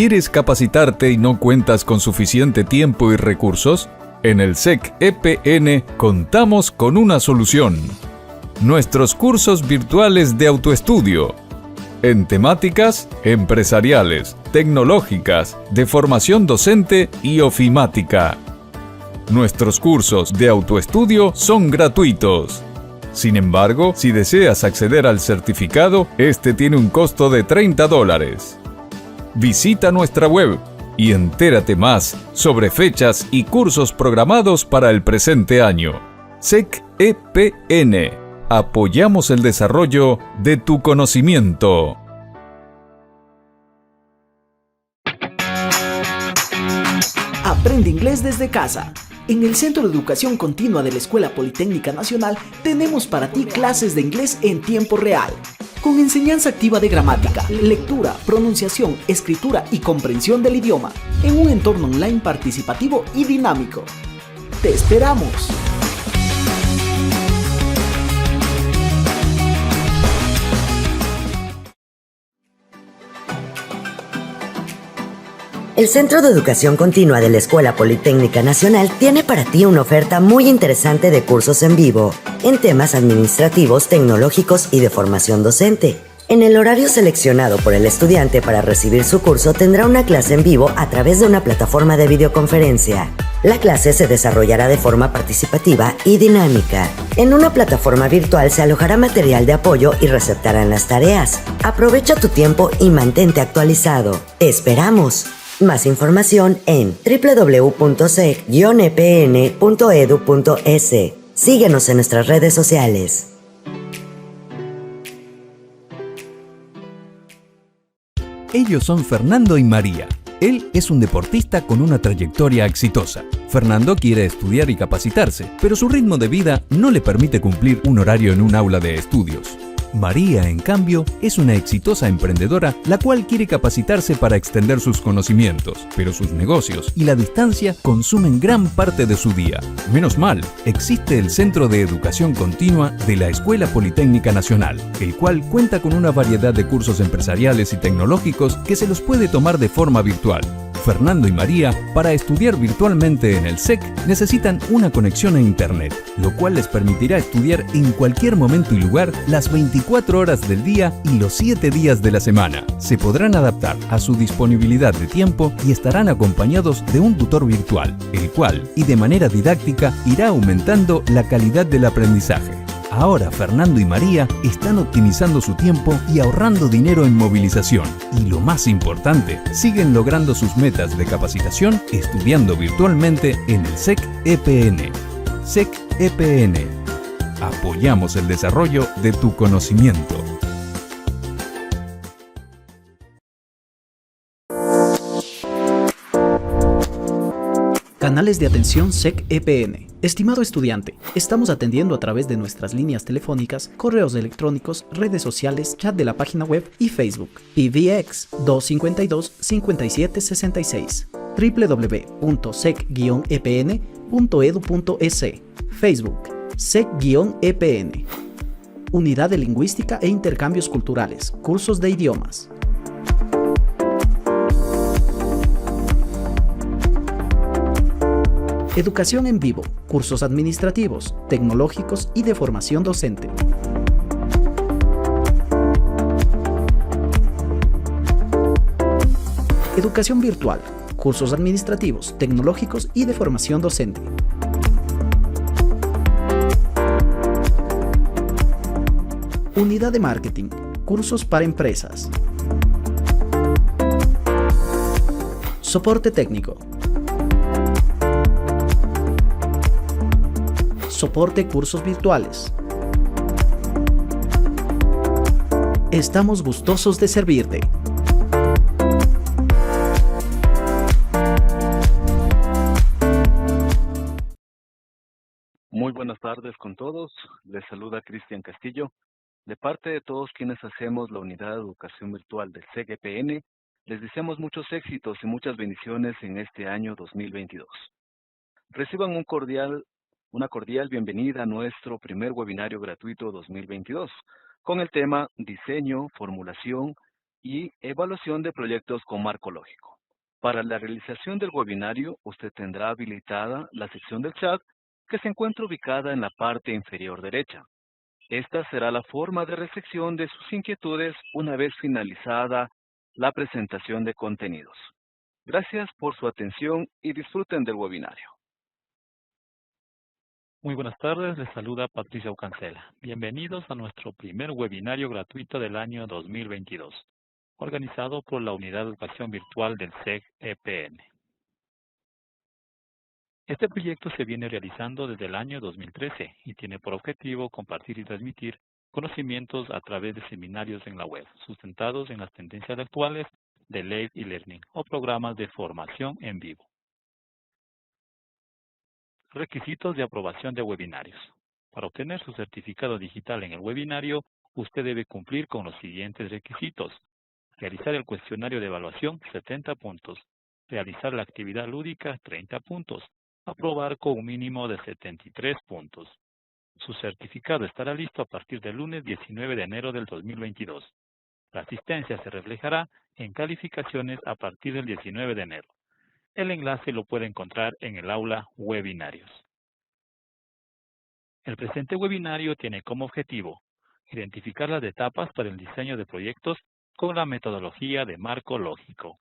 ¿Quieres capacitarte y no cuentas con suficiente tiempo y recursos? En el SEC EPN contamos con una solución. Nuestros cursos virtuales de autoestudio. En temáticas empresariales, tecnológicas, de formación docente y ofimática. Nuestros cursos de autoestudio son gratuitos. Sin embargo, si deseas acceder al certificado, este tiene un costo de $30. Visita nuestra web y entérate más sobre fechas y cursos programados para el presente año. SEC EPN. Apoyamos el desarrollo de tu conocimiento. Aprende inglés desde casa. En el Centro de Educación Continua de la Escuela Politécnica Nacional tenemos para ti clases de inglés en tiempo real, con enseñanza activa de gramática, lectura, pronunciación, escritura y comprensión del idioma, en un entorno online participativo y dinámico. ¡Te esperamos! El Centro de Educación Continua de la Escuela Politécnica Nacional tiene para ti una oferta muy interesante de cursos en vivo, en temas administrativos, tecnológicos y de formación docente. En el horario seleccionado por el estudiante para recibir su curso tendrá una clase en vivo a través de una plataforma de videoconferencia. La clase se desarrollará de forma participativa y dinámica. En una plataforma virtual se alojará material de apoyo y receptarán las tareas. Aprovecha tu tiempo y mantente actualizado. ¡Te esperamos! Más información en www.sec-epn.edu.es. Síguenos en nuestras redes sociales. Ellos son Fernando y María. Él es un deportista con una trayectoria exitosa. Fernando quiere estudiar y capacitarse, pero su ritmo de vida no le permite cumplir un horario en un aula de estudios. María, en cambio, es una exitosa emprendedora la cual quiere capacitarse para extender sus conocimientos, pero sus negocios y la distancia consumen gran parte de su día. Menos mal, existe el Centro de Educación Continua de la Escuela Politécnica Nacional, el cual cuenta con una variedad de cursos empresariales y tecnológicos que se los puede tomar de forma virtual. Fernando y María, para estudiar virtualmente en el SEC, necesitan una conexión a Internet, lo cual les permitirá estudiar en cualquier momento y lugar las 24 horas del día y los 7 días de la semana. Se podrán adaptar a su disponibilidad de tiempo y estarán acompañados de un tutor virtual, el cual, y de manera didáctica, irá aumentando la calidad del aprendizaje. Ahora Fernando y María están optimizando su tiempo y ahorrando dinero en movilización. Y lo más importante, siguen logrando sus metas de capacitación estudiando virtualmente en el SEC EPN. SEC EPN. Apoyamos el desarrollo de tu conocimiento. Canales de atención SEC EPN. Estimado estudiante, estamos atendiendo a través de nuestras líneas telefónicas, correos electrónicos, redes sociales, chat de la página web y Facebook. PBX 252-5766 www.sec-epn.edu.es. Facebook SEC-EPN. Unidad de Lingüística e Intercambios Culturales. Cursos de idiomas. Educación en vivo, cursos administrativos, tecnológicos y de formación docente. Educación virtual, cursos administrativos, tecnológicos y de formación docente. Unidad de marketing, cursos para empresas. Soporte técnico. Soporte cursos virtuales. Estamos gustosos de servirte. Muy buenas tardes con todos. Les saluda Cristian Castillo. De parte de todos quienes hacemos la unidad de educación virtual del SEC EPN, les deseamos muchos éxitos y muchas bendiciones en este año 2022. Reciban una cordial bienvenida a nuestro primer webinario gratuito 2022, con el tema Diseño, Formulación y evaluación de proyectos con marco lógico. Para la realización del webinario, usted tendrá habilitada la sección del chat que se encuentra ubicada en la parte inferior derecha. Esta será la forma de recepción de sus inquietudes una vez finalizada la presentación de contenidos. Gracias por su atención y disfruten del webinario. Muy buenas tardes, les saluda Patricia Ocancela. Bienvenidos a nuestro primer webinario gratuito del año 2022, organizado por la Unidad de Educación Virtual del SEG-EPN. Este proyecto se viene realizando desde el año 2013 y tiene por objetivo compartir y transmitir conocimientos a través de seminarios en la web, sustentados en las tendencias actuales de Live e-Learning o programas de formación en vivo. Requisitos de aprobación de webinarios. Para obtener su certificado digital en el webinario, usted debe cumplir con los siguientes requisitos. Realizar el cuestionario de evaluación, 70 puntos. Realizar la actividad lúdica, 30 puntos. Aprobar con un mínimo de 73 puntos. Su certificado estará listo a partir del lunes 19 de enero del 2022. La asistencia se reflejará en calificaciones a partir del 19 de enero. El enlace lo puede encontrar en el aula Webinarios. El presente webinario tiene como objetivo identificar las etapas para el diseño de proyectos con la metodología de marco lógico.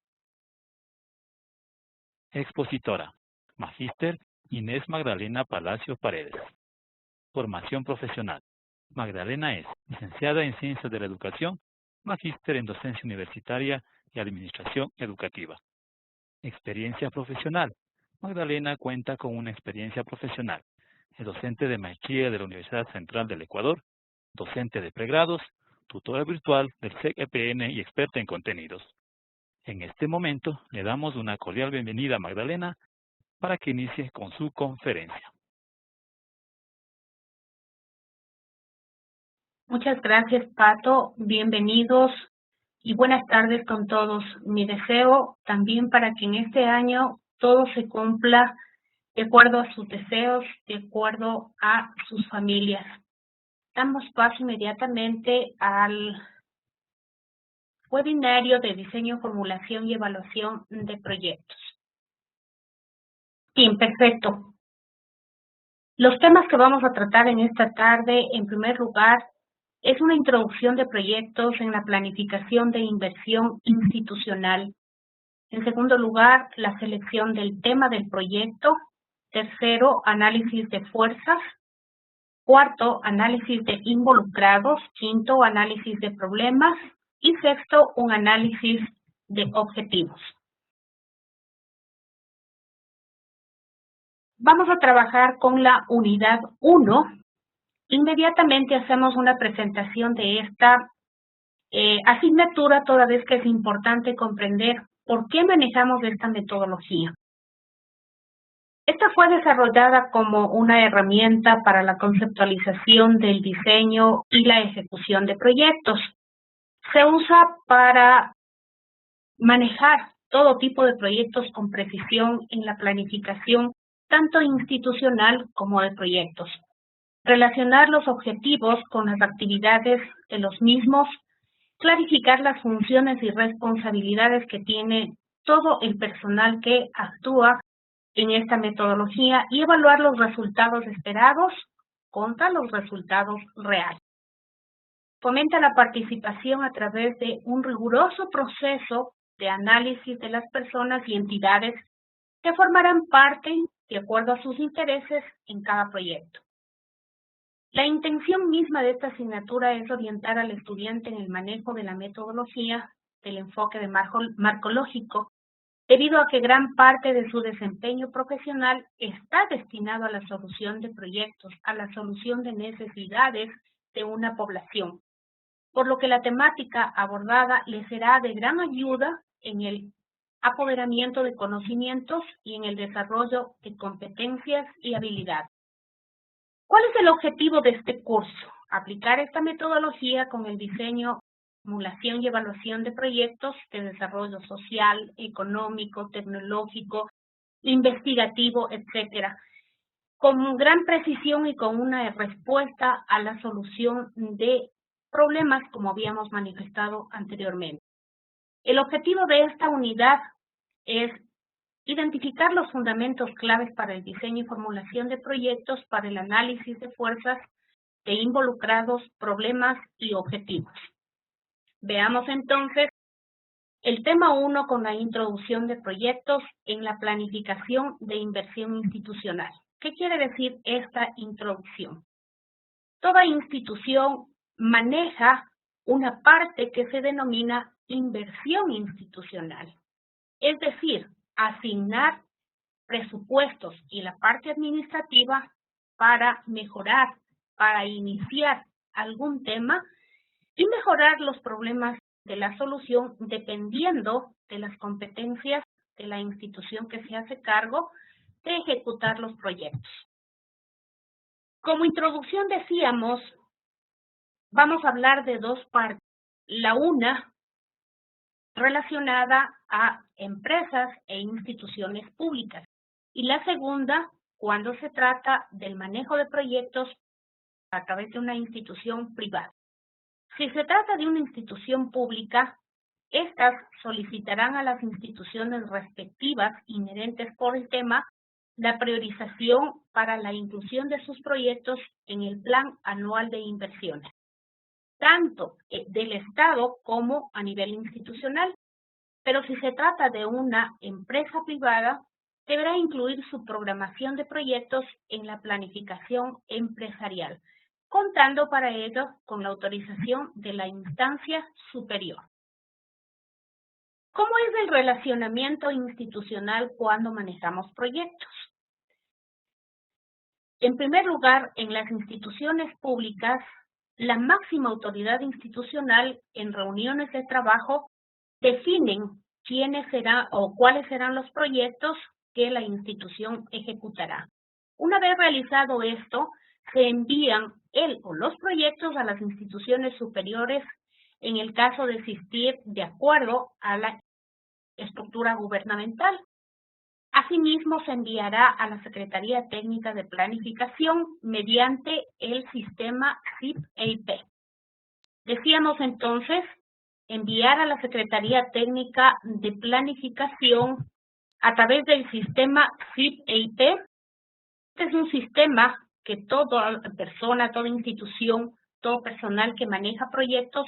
Expositora, Magíster Inés Magdalena Palacios Paredes. Formación profesional. Magdalena es licenciada en Ciencias de la Educación, magíster en Docencia Universitaria y Administración Educativa. Experiencia profesional. Magdalena cuenta con una experiencia profesional. Es docente de maestría de la Universidad Central del Ecuador, docente de pregrados, tutora virtual del SEG-EPN y experta en contenidos. En este momento le damos una cordial bienvenida a Magdalena para que inicie con su conferencia. Muchas gracias, Pato. Bienvenidos y buenas tardes con todos. Mi deseo también para que en este año todo se cumpla de acuerdo a sus deseos, de acuerdo a sus familias. Damos paso inmediatamente al webinario de diseño, formulación y evaluación de proyectos. Bien, perfecto. Los temas que vamos a tratar en esta tarde, en primer lugar, es una introducción de proyectos en la planificación de inversión institucional. En segundo lugar, la selección del tema del proyecto. Tercero, análisis de fuerzas. Cuarto, análisis de involucrados. Quinto, análisis de problemas. Y sexto, un análisis de objetivos. Vamos a trabajar con la unidad 1. Inmediatamente hacemos una presentación de esta asignatura, toda vez que es importante comprender por qué manejamos esta metodología. Esta fue desarrollada como una herramienta para la conceptualización del diseño y la ejecución de proyectos. Se usa para manejar todo tipo de proyectos con precisión en la planificación, tanto institucional como de proyectos. Relacionar los objetivos con las actividades de los mismos, clarificar las funciones y responsabilidades que tiene todo el personal que actúa en esta metodología y evaluar los resultados esperados contra los resultados reales. Fomenta la participación a través de un riguroso proceso de análisis de las personas y entidades que formarán parte, de acuerdo a sus intereses, en cada proyecto. La intención misma de esta asignatura es orientar al estudiante en el manejo de la metodología del enfoque de marco lógico, debido a que gran parte de su desempeño profesional está destinado a la solución de proyectos, a la solución de necesidades de una población, por lo que la temática abordada le será de gran ayuda en el apoderamiento de conocimientos y en el desarrollo de competencias y habilidades. ¿Cuál es el objetivo de este curso? Aplicar esta metodología con el diseño, simulación y evaluación de proyectos de desarrollo social, económico, tecnológico, investigativo, etcétera, con gran precisión y con una respuesta a la solución de problemas como habíamos manifestado anteriormente. El objetivo de esta unidad es identificar los fundamentos claves para el diseño y formulación de proyectos para el análisis de fuerzas de involucrados, problemas y objetivos. Veamos entonces el tema 1 con la introducción de proyectos en la planificación de inversión institucional. ¿Qué quiere decir esta introducción? Toda institución maneja una parte que se denomina inversión institucional, es decir, asignar presupuestos y la parte administrativa para mejorar, para iniciar algún tema y mejorar los problemas de la solución dependiendo de las competencias de la institución que se hace cargo de ejecutar los proyectos. Como introducción decíamos, vamos a hablar de dos partes. La una relacionada a empresas e instituciones públicas y la segunda cuando se trata del manejo de proyectos a través de una institución privada. Si se trata de una institución pública, estas solicitarán a las instituciones respectivas inherentes por el tema la priorización para la inclusión de sus proyectos en el Plan Anual de Inversiones, tanto del Estado como a nivel institucional. Pero si se trata de una empresa privada, deberá incluir su programación de proyectos en la planificación empresarial, contando para ello con la autorización de la instancia superior. ¿Cómo es el relacionamiento institucional cuando manejamos proyectos? En primer lugar, en las instituciones públicas, la máxima autoridad institucional en reuniones de trabajo definen quiénes serán o cuáles serán los proyectos que la institución ejecutará. Una vez realizado esto, se envían el o los proyectos a las instituciones superiores en el caso de existir de acuerdo a la estructura gubernamental. Asimismo, se enviará a la Secretaría Técnica de Planificación mediante el sistema SIP-EIP. Decíamos entonces, enviar a la Secretaría Técnica de Planificación a través del sistema SIP-EIP. Este es un sistema que toda persona, toda institución, todo personal que maneja proyectos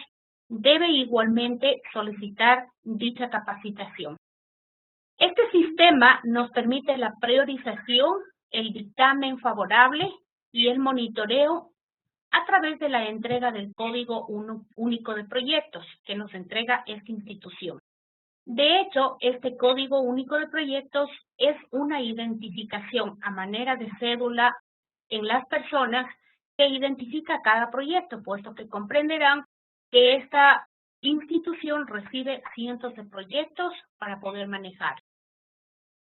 debe igualmente solicitar dicha capacitación. Este sistema nos permite la priorización, el dictamen favorable y el monitoreo a través de la entrega del Código Único de Proyectos que nos entrega esta institución. De hecho, este Código Único de Proyectos es una identificación a manera de cédula en las personas que identifica cada proyecto, puesto que comprenderán que esta institución recibe cientos de proyectos para poder manejar.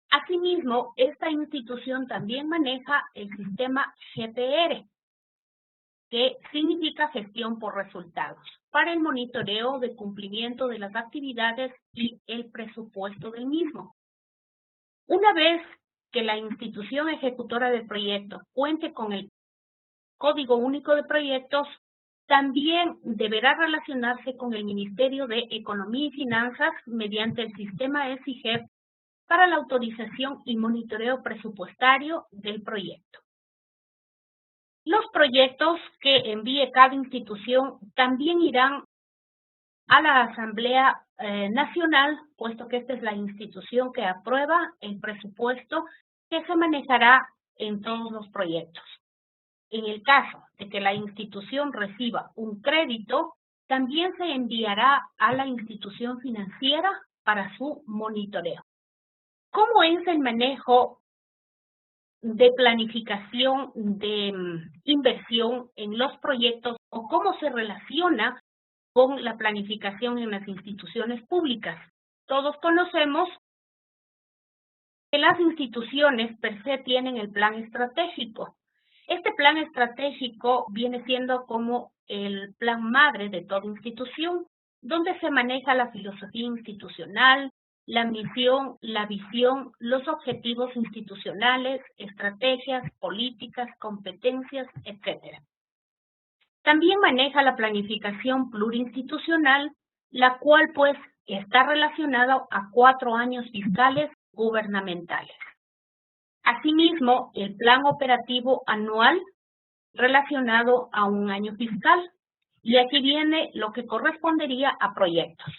Asimismo, esta institución también maneja el sistema GPR, que significa gestión por resultados, para el monitoreo de cumplimiento de las actividades y el presupuesto del mismo. Una vez que la institución ejecutora del proyecto cuente con el Código Único de Proyectos, también deberá relacionarse con el Ministerio de Economía y Finanzas mediante el sistema SIGEP para la autorización y monitoreo presupuestario del proyecto. Los proyectos que envíe cada institución también irán a la Asamblea Nacional, puesto que esta es la institución que aprueba el presupuesto que se manejará en todos los proyectos. En el caso de que la institución reciba un crédito, también se enviará a la institución financiera para su monitoreo. ¿Cómo es el manejo de planificación de inversión en los proyectos o cómo se relaciona con la planificación en las instituciones públicas? Todos conocemos que las instituciones per se tienen el plan estratégico. Este plan estratégico viene siendo como el plan madre de toda institución, donde se maneja la filosofía institucional, la misión, la visión, los objetivos institucionales, estrategias, políticas, competencias, etc. También maneja la planificación plurinstitucional, la cual pues está relacionada a 4 años fiscales gubernamentales. Asimismo, el plan operativo anual relacionado a un año fiscal. Y aquí viene lo que correspondería a proyectos.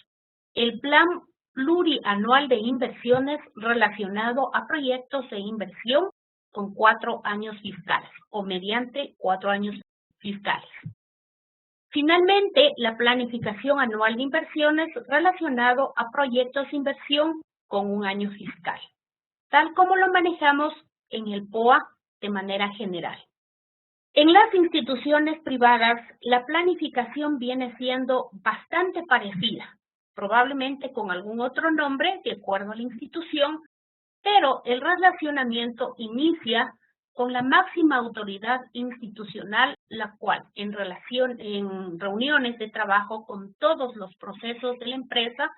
El plan plurianual de inversiones relacionado a proyectos de inversión con 4 años fiscales o mediante 4 años fiscales. Finalmente, la planificación anual de inversiones relacionado a proyectos de inversión con un año fiscal, tal como lo manejamos en el POA de manera general. En las instituciones privadas, la planificación viene siendo bastante parecida, probablemente con algún otro nombre de acuerdo a la institución, pero el relacionamiento inicia con la máxima autoridad institucional, la cual en reuniones de trabajo con todos los procesos de la empresa,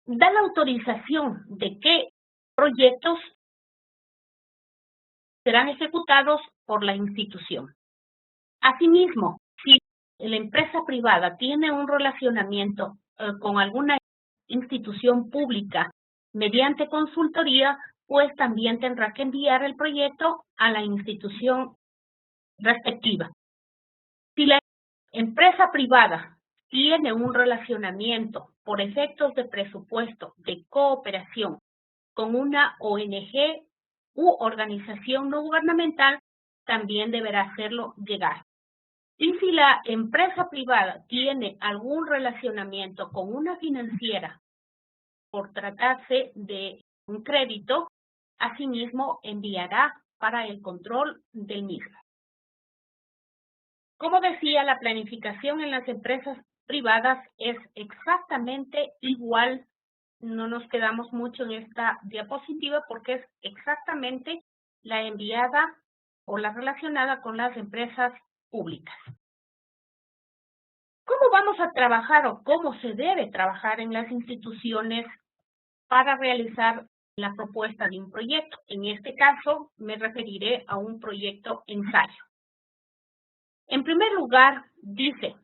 da la autorización de qué proyectos serán ejecutados por la institución. Asimismo, si la empresa privada tiene un relacionamiento con alguna institución pública mediante consultoría, pues también tendrá que enviar el proyecto a la institución respectiva. Si la empresa privada tiene un relacionamiento por efectos de presupuesto de cooperación con una ONG u organización no gubernamental, también deberá hacerlo llegar. Y si la empresa privada tiene algún relacionamiento con una financiera por tratarse de un crédito, asimismo enviará para el control del mismo. Como decía, la planificación en las empresas privadas es exactamente igual. No nos quedamos mucho en esta diapositiva porque es exactamente la enviada o la relacionada con las empresas públicas. ¿Cómo vamos a trabajar o cómo se debe trabajar en las instituciones para realizar la propuesta de un proyecto? En este caso, me referiré a un proyecto ensayo. En primer lugar, dice,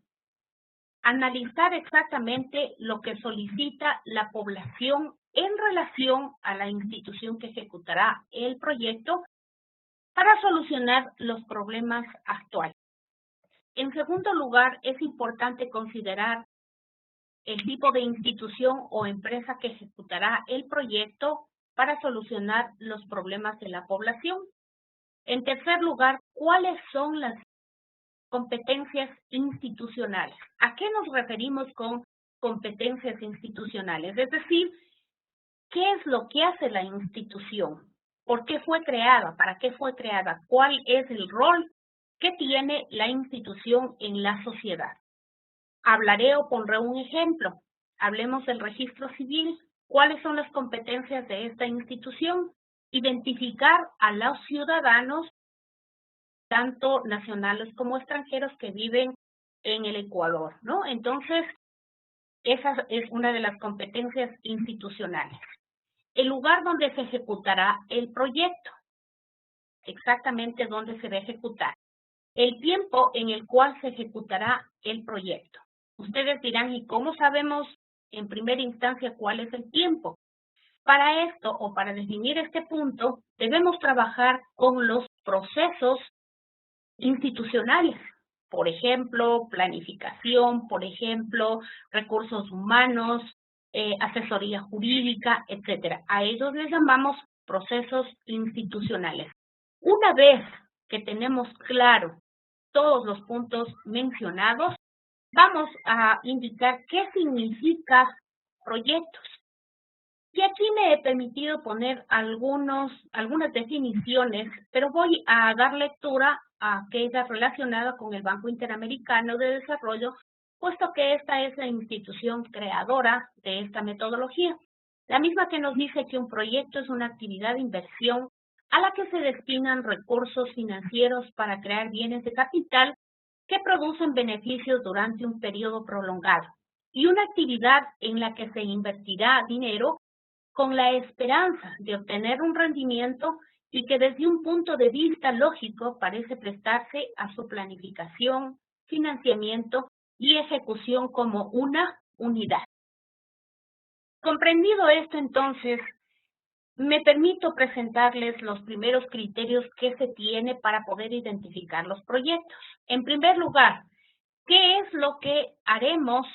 analizar exactamente lo que solicita la población en relación a la institución que ejecutará el proyecto para solucionar los problemas actuales. En segundo lugar, es importante considerar el tipo de institución o empresa que ejecutará el proyecto para solucionar los problemas de la población. En tercer lugar, ¿cuáles son las competencias institucionales? ¿A qué nos referimos con competencias institucionales? Es decir, ¿qué es lo que hace la institución? ¿Por qué fue creada? ¿Para qué fue creada? ¿Cuál es el rol que tiene la institución en la sociedad? Hablaré o pondré un ejemplo. Hablemos del registro civil. ¿Cuáles son las competencias de esta institución? Identificar a los ciudadanos, tanto nacionales como extranjeros, que viven en el Ecuador, ¿no? Entonces, esa es una de las competencias institucionales. El lugar donde se ejecutará el proyecto, exactamente dónde se va a ejecutar. El tiempo en el cual se ejecutará el proyecto. Ustedes dirán, ¿y cómo sabemos en primera instancia cuál es el tiempo? Para esto, o para definir este punto, debemos trabajar con los procesos institucionales. Por ejemplo, planificación, por ejemplo, recursos humanos, asesoría jurídica, etcétera. A ellos les llamamos procesos institucionales. Una vez que tenemos claro todos los puntos mencionados, vamos a indicar qué significa proyectos. Y aquí me he permitido poner algunas definiciones, pero voy a dar lectura a aquella relacionada con el Banco Interamericano de Desarrollo, puesto que esta es la institución creadora de esta metodología. La misma que nos dice que un proyecto es una actividad de inversión a la que se destinan recursos financieros para crear bienes de capital que producen beneficios durante un periodo prolongado, y una actividad en la que se invertirá dinero con la esperanza de obtener un rendimiento y que desde un punto de vista lógico parece prestarse a su planificación, financiamiento y ejecución como una unidad. Comprendido esto, entonces, me permito presentarles los primeros criterios que se tiene para poder identificar los proyectos. En primer lugar, ¿qué es lo que haremos?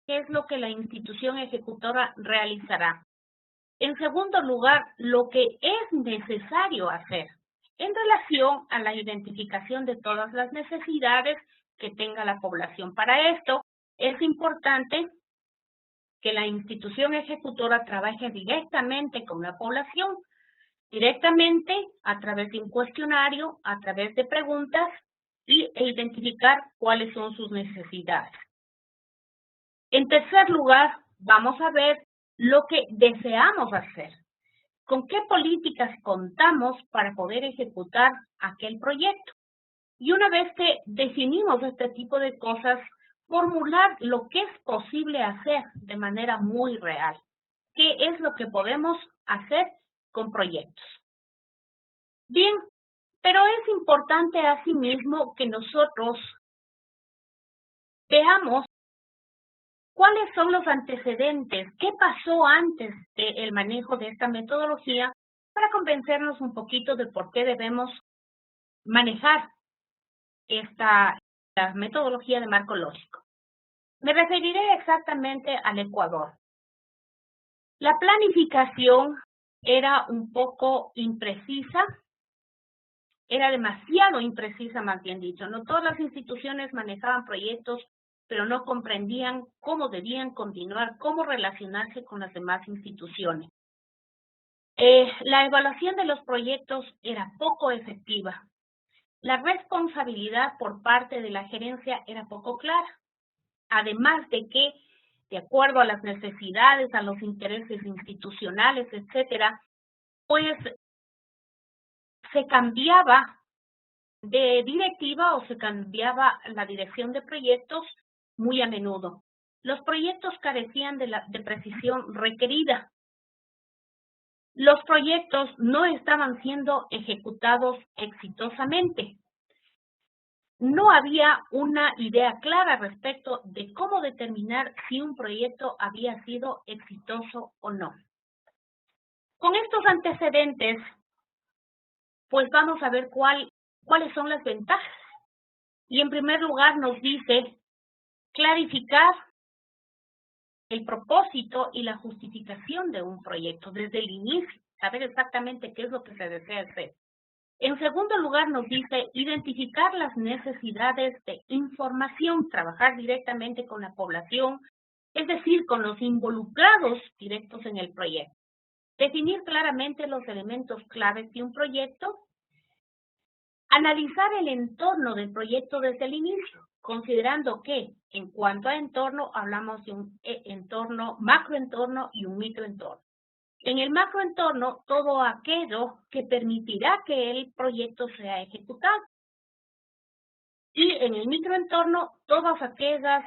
¿Qué es lo que la institución ejecutora realizará? En segundo lugar, lo que es necesario hacer en relación a la identificación de todas las necesidades que tenga la población. Para esto, es importante que la institución ejecutora trabaje directamente con la población, directamente a través de un cuestionario, a través de preguntas e identificar cuáles son sus necesidades. En tercer lugar, vamos a ver lo que deseamos hacer. ¿Con qué políticas contamos para poder ejecutar aquel proyecto? Y una vez que definimos este tipo de cosas, formular lo que es posible hacer de manera muy real. ¿Qué es lo que podemos hacer con proyectos? Bien, pero es importante asimismo que nosotros veamos cuáles son los antecedentes, qué pasó antes del manejo de esta metodología para convencernos un poquito de por qué debemos manejar la metodología de marco lógico. Me referiré exactamente al Ecuador. La planificación era un poco imprecisa, era demasiado imprecisa, más bien dicho. No todas las instituciones manejaban proyectos, pero no comprendían cómo debían continuar, cómo relacionarse con las demás instituciones. La evaluación de los proyectos era poco efectiva. La responsabilidad por parte de la gerencia era poco clara. Además de que, de acuerdo a las necesidades, a los intereses institucionales, etcétera, pues se cambiaba de directiva o se cambiaba la dirección de proyectos muy a menudo. Los proyectos carecían de precisión requerida. Los proyectos no estaban siendo ejecutados exitosamente. No había una idea clara respecto de cómo determinar si un proyecto había sido exitoso o no. Con estos antecedentes, pues vamos a ver cuáles son las ventajas. Y en primer lugar nos dice clarificar el propósito y la justificación de un proyecto desde el inicio, saber exactamente qué es lo que se desea hacer. En segundo lugar, nos dice identificar las necesidades de información, trabajar directamente con la población, es decir, con los involucrados directos en el proyecto. Definir claramente los elementos claves de un proyecto. Analizar el entorno del proyecto desde el inicio, considerando que en cuanto a entorno hablamos de un entorno, macroentorno y un microentorno. En el macroentorno, todo aquello que permitirá que el proyecto sea ejecutado. Y en el microentorno, todas aquellas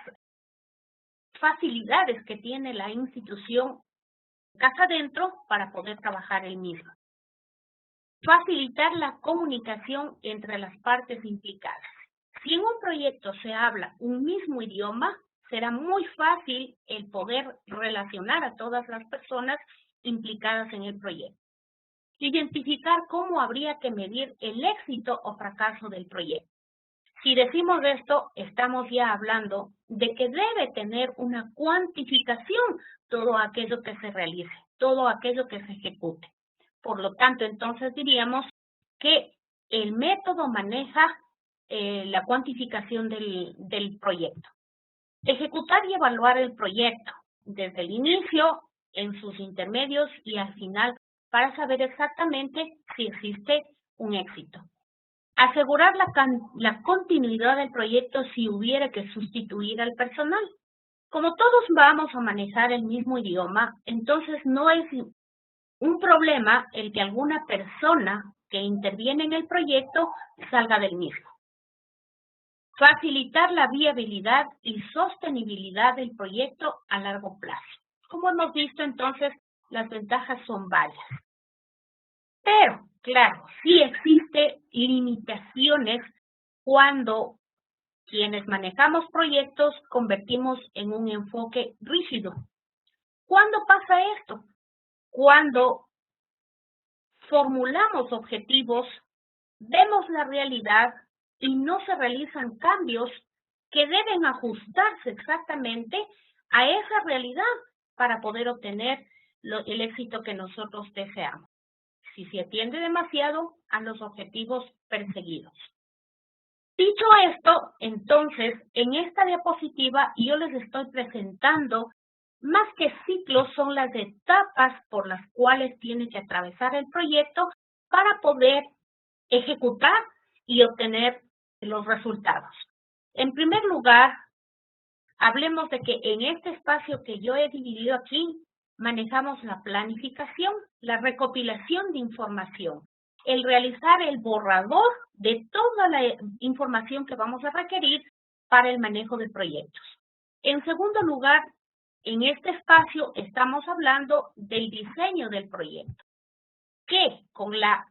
facilidades que tiene la institución casa adentro para poder trabajar el mismo. Facilitar la comunicación entre las partes implicadas. Si en un proyecto se habla un mismo idioma, será muy fácil el poder relacionar a todas las personas implicadas en el proyecto. Identificar cómo habría que medir el éxito o fracaso del proyecto. Si decimos esto, estamos ya hablando de que debe tener una cuantificación todo aquello que se realice, todo aquello que se ejecute. Por lo tanto, entonces diríamos que el método maneja la cuantificación del proyecto. Ejecutar y evaluar el proyecto desde el inicio, en sus intermedios y al final para saber exactamente si existe un éxito. Asegurar la continuidad del proyecto si hubiera que sustituir al personal. Como todos vamos a manejar el mismo idioma, entonces no es un problema el que alguna persona que interviene en el proyecto salga del mismo. Facilitar la viabilidad y sostenibilidad del proyecto a largo plazo. Como hemos visto, entonces, las ventajas son varias. Pero, claro, sí existen limitaciones cuando Quienes manejamos proyectos convertimos en un enfoque rígido. ¿Cuándo pasa esto? Cuando formulamos objetivos, vemos la realidad y no se realizan cambios que deben ajustarse exactamente a esa realidad para poder obtener el éxito que nosotros deseamos. Si se atiende demasiado a los objetivos perseguidos. Dicho esto, entonces, en esta diapositiva yo les estoy presentando, más que ciclos, son las etapas por las cuales tiene que atravesar el proyecto para poder ejecutar y obtener los resultados. En primer lugar, hablemos de que en este espacio que yo he dividido aquí, manejamos la planificación, la recopilación de información, el realizar el borrador de toda la información que vamos a requerir para el manejo de proyectos. En segundo lugar, en este espacio estamos hablando del diseño del proyecto, que con la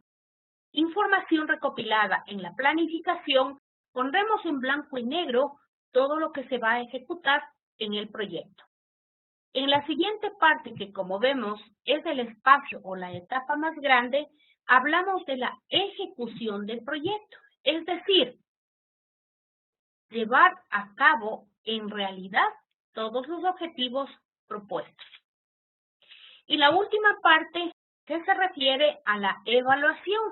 información recopilada en la planificación, pondremos en blanco y negro todo lo que se va a ejecutar en el proyecto. En la siguiente parte, que como vemos es el espacio o la etapa más grande, hablamos de la ejecución del proyecto, es decir, llevar a cabo en realidad todos los objetivos propuestos. Y la última parte que se refiere a la evaluación,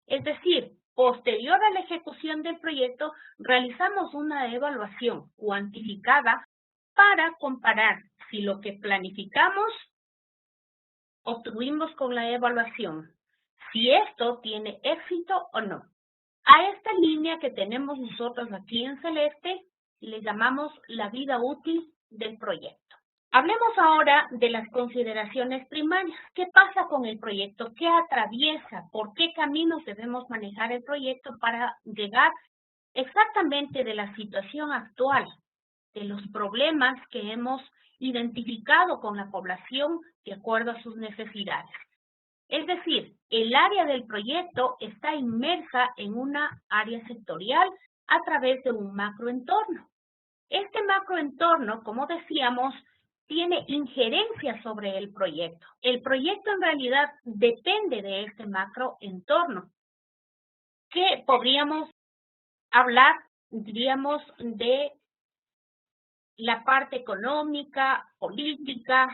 es decir, posterior a la ejecución del proyecto, realizamos una evaluación cuantificada para comparar si lo que planificamos obtuvimos con la evaluación, si esto tiene éxito o no. A esta línea que tenemos nosotros aquí en celeste le llamamos la vida útil del proyecto. Hablemos ahora de las consideraciones primarias. ¿Qué pasa con el proyecto? ¿Qué atraviesa? ¿Por qué caminos debemos manejar el proyecto para llegar exactamente de la situación actual, de los problemas que hemos identificado con la población de acuerdo a sus necesidades? Es decir, el área del proyecto está inmersa en una área sectorial a través de un macroentorno. Este macroentorno, como decíamos, tiene injerencia sobre el proyecto. El proyecto en realidad depende de este macroentorno, que podríamos hablar, diríamos, de la parte económica, política,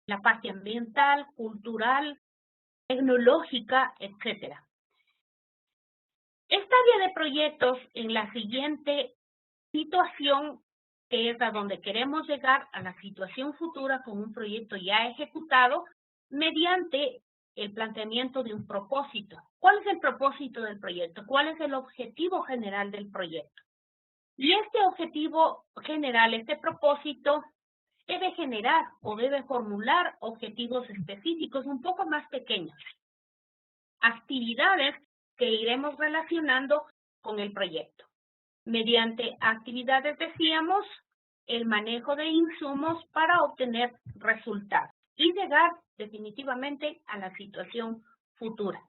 la parte ambiental, cultural, tecnológica, etc. Esta área de proyectos en la siguiente situación, que es a donde queremos llegar, a la situación futura con un proyecto ya ejecutado, mediante el planteamiento de un propósito. ¿Cuál es el propósito del proyecto? ¿Cuál es el objetivo general del proyecto? Y este objetivo general, este propósito, debe generar o debe formular objetivos específicos un poco más pequeños. Actividades que iremos relacionando con el proyecto. Mediante actividades, decíamos, el manejo de insumos para obtener resultados y llegar definitivamente a la situación futura.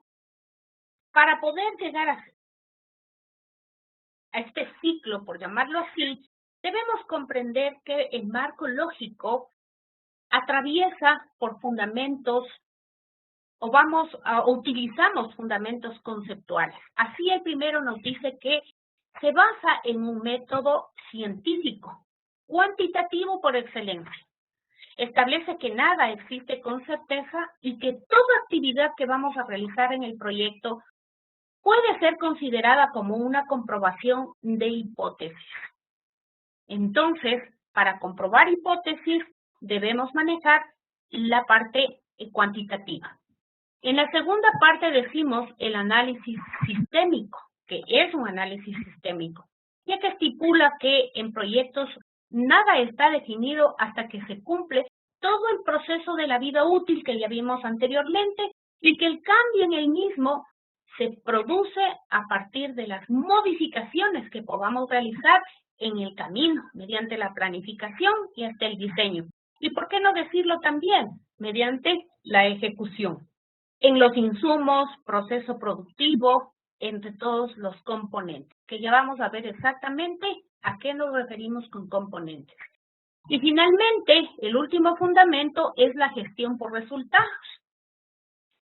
Para poder llegar a este ciclo, por llamarlo así, debemos comprender que el marco lógico atraviesa por fundamentos utilizamos fundamentos conceptuales. Así el primero nos dice que se basa en un método científico, cuantitativo por excelencia. Establece que nada existe con certeza y que toda actividad que vamos a realizar en el proyecto puede ser considerada como una comprobación de hipótesis. Entonces, para comprobar hipótesis, debemos manejar la parte cuantitativa. En la segunda parte decimos el análisis sistémico, que es un análisis sistémico, ya que estipula que en proyectos nada está definido hasta que se cumple todo el proceso de la vida útil que ya vimos anteriormente y que el cambio en el mismo se produce a partir de las modificaciones que podamos realizar en el camino, mediante la planificación y hasta el diseño. Y por qué no decirlo también, mediante la ejecución. En los insumos, proceso productivo, entre todos los componentes, que ya vamos a ver exactamente ¿A qué nos referimos con componentes? Y finalmente, el último fundamento es la gestión por resultados.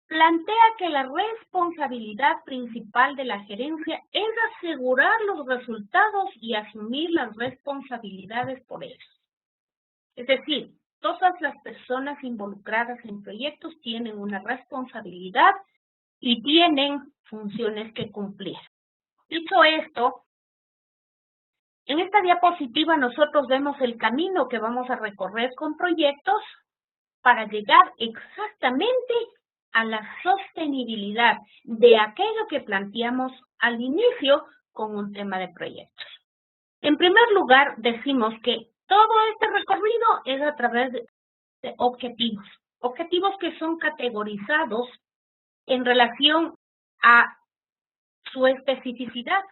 Plantea que la responsabilidad principal de la gerencia es asegurar los resultados y asumir las responsabilidades por ellos. Es decir, todas las personas involucradas en proyectos tienen una responsabilidad y tienen funciones que cumplir. Dicho esto, en esta diapositiva nosotros vemos el camino que vamos a recorrer con proyectos para llegar exactamente a la sostenibilidad de aquello que planteamos al inicio con un tema de proyectos. En primer lugar, decimos que todo este recorrido es a través de objetivos que son categorizados en relación a su especificidad.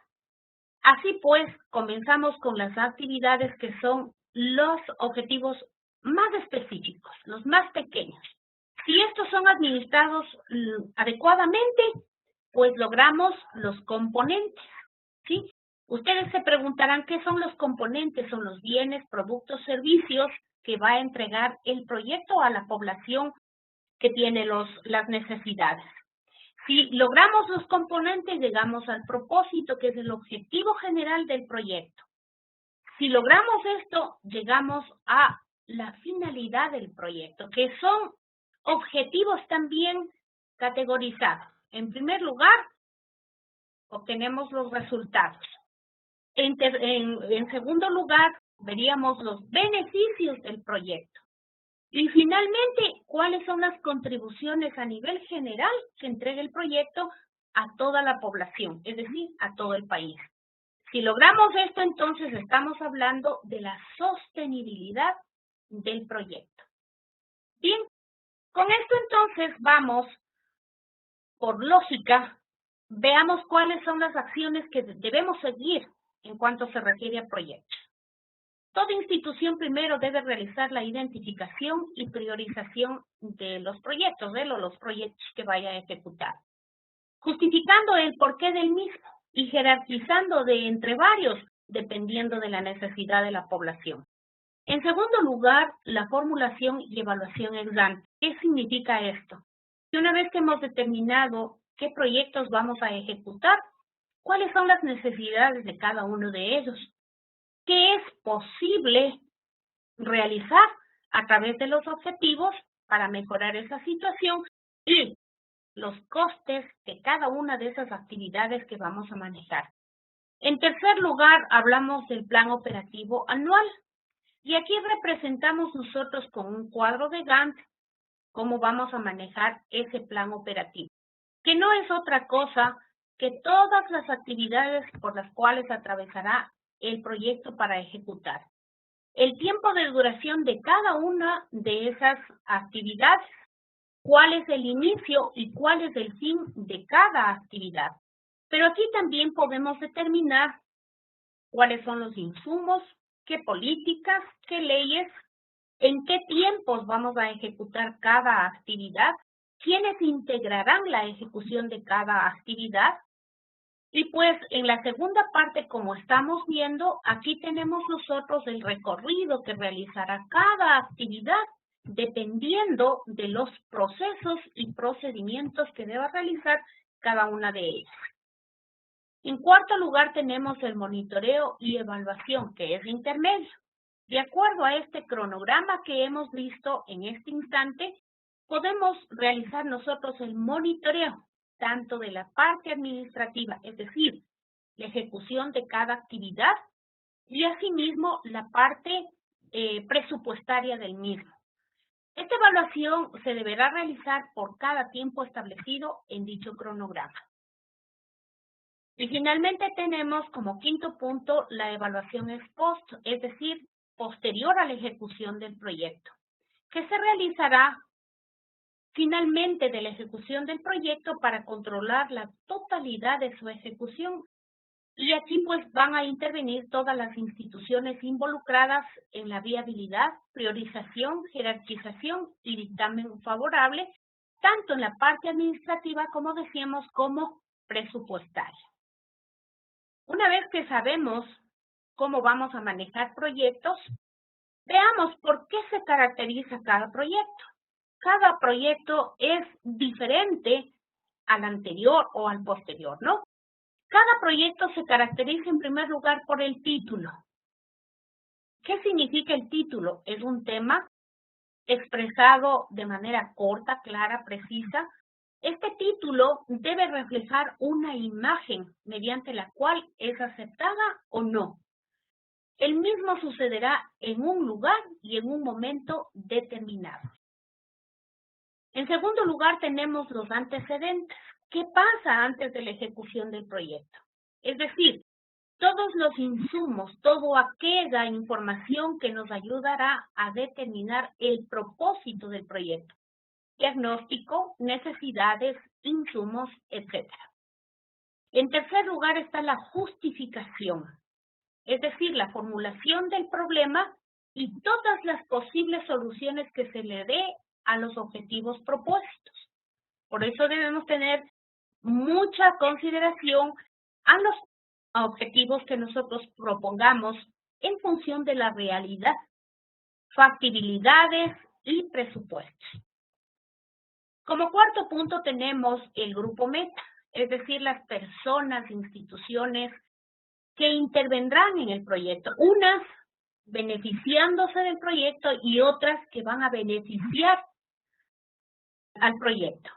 Así pues, comenzamos con las actividades que son los objetivos más específicos, los más pequeños. Si estos son administrados adecuadamente, pues logramos los componentes, ¿sí? Ustedes se preguntarán qué son los componentes, son los bienes, productos, servicios que va a entregar el proyecto a la población que tiene las necesidades. Si logramos los componentes, llegamos al propósito, que es el objetivo general del proyecto. Si logramos esto, llegamos a la finalidad del proyecto, que son objetivos también categorizados. En primer lugar, obtenemos los resultados. En segundo lugar, veríamos los beneficios del proyecto. Y finalmente, ¿cuáles son las contribuciones a nivel general que entrega el proyecto a toda la población, es decir, a todo el país? Si logramos esto, entonces estamos hablando de la sostenibilidad del proyecto. Bien, con esto entonces vamos, por lógica, veamos cuáles son las acciones que debemos seguir en cuanto se refiere a proyectos. Toda institución primero debe realizar la identificación y priorización de los proyectos, de los proyectos que vaya a ejecutar, justificando el porqué del mismo y jerarquizando de entre varios, dependiendo de la necesidad de la población. En segundo lugar, la formulación y evaluación ex ante. ¿Qué significa esto? Que una vez que hemos determinado qué proyectos vamos a ejecutar, cuáles son las necesidades de cada uno de ellos, qué es posible realizar a través de los objetivos para mejorar esa situación y los costes de cada una de esas actividades que vamos a manejar. En tercer lugar, hablamos del plan operativo anual. Y aquí representamos nosotros con un cuadro de Gantt cómo vamos a manejar ese plan operativo, que no es otra cosa que todas las actividades por las cuales atravesará el proyecto para ejecutar. El tiempo de duración de cada una de esas actividades, cuál es el inicio y cuál es el fin de cada actividad. Pero aquí también podemos determinar cuáles son los insumos, qué políticas, qué leyes, en qué tiempos vamos a ejecutar cada actividad, quiénes integrarán la ejecución de cada actividad. Y pues en la segunda parte, como estamos viendo, aquí tenemos nosotros el recorrido que realizará cada actividad dependiendo de los procesos y procedimientos que deba realizar cada una de ellas. En cuarto lugar tenemos el monitoreo y evaluación, que es intermedio. De acuerdo a este cronograma que hemos visto en este instante, podemos realizar nosotros el monitoreo, tanto de la parte administrativa, es decir, la ejecución de cada actividad, y asimismo la parte presupuestaria del mismo. Esta evaluación se deberá realizar por cada tiempo establecido en dicho cronograma. Y finalmente tenemos como quinto punto la evaluación ex post, es decir, posterior a la ejecución del proyecto, que se realizará finalmente de la ejecución del proyecto para controlar la totalidad de su ejecución. Y aquí pues van a intervenir todas las instituciones involucradas en la viabilidad, priorización, jerarquización y dictamen favorable, tanto en la parte administrativa, como decíamos, como presupuestaria. Una vez que sabemos cómo vamos a manejar proyectos, veamos por qué se caracteriza cada proyecto. Cada proyecto es diferente al anterior o al posterior, ¿no? Cada proyecto se caracteriza en primer lugar por el título. ¿Qué significa el título? Es un tema expresado de manera corta, clara, precisa. Este título debe reflejar una imagen mediante la cual es aceptada o no. El mismo sucederá en un lugar y en un momento determinado. En segundo lugar, tenemos los antecedentes. ¿Qué pasa antes de la ejecución del proyecto? Es decir, todos los insumos, toda aquella información que nos ayudará a determinar el propósito del proyecto. Diagnóstico, necesidades, insumos, etc. En tercer lugar está la justificación, es decir, la formulación del problema y todas las posibles soluciones que se le dé a los objetivos propuestos. Por eso debemos tener mucha consideración a los objetivos que nosotros propongamos en función de la realidad, factibilidades y presupuestos. Como cuarto punto tenemos el grupo meta, es decir, las personas, instituciones que intervendrán en el proyecto, unas beneficiándose del proyecto y otras que van a beneficiar al proyecto.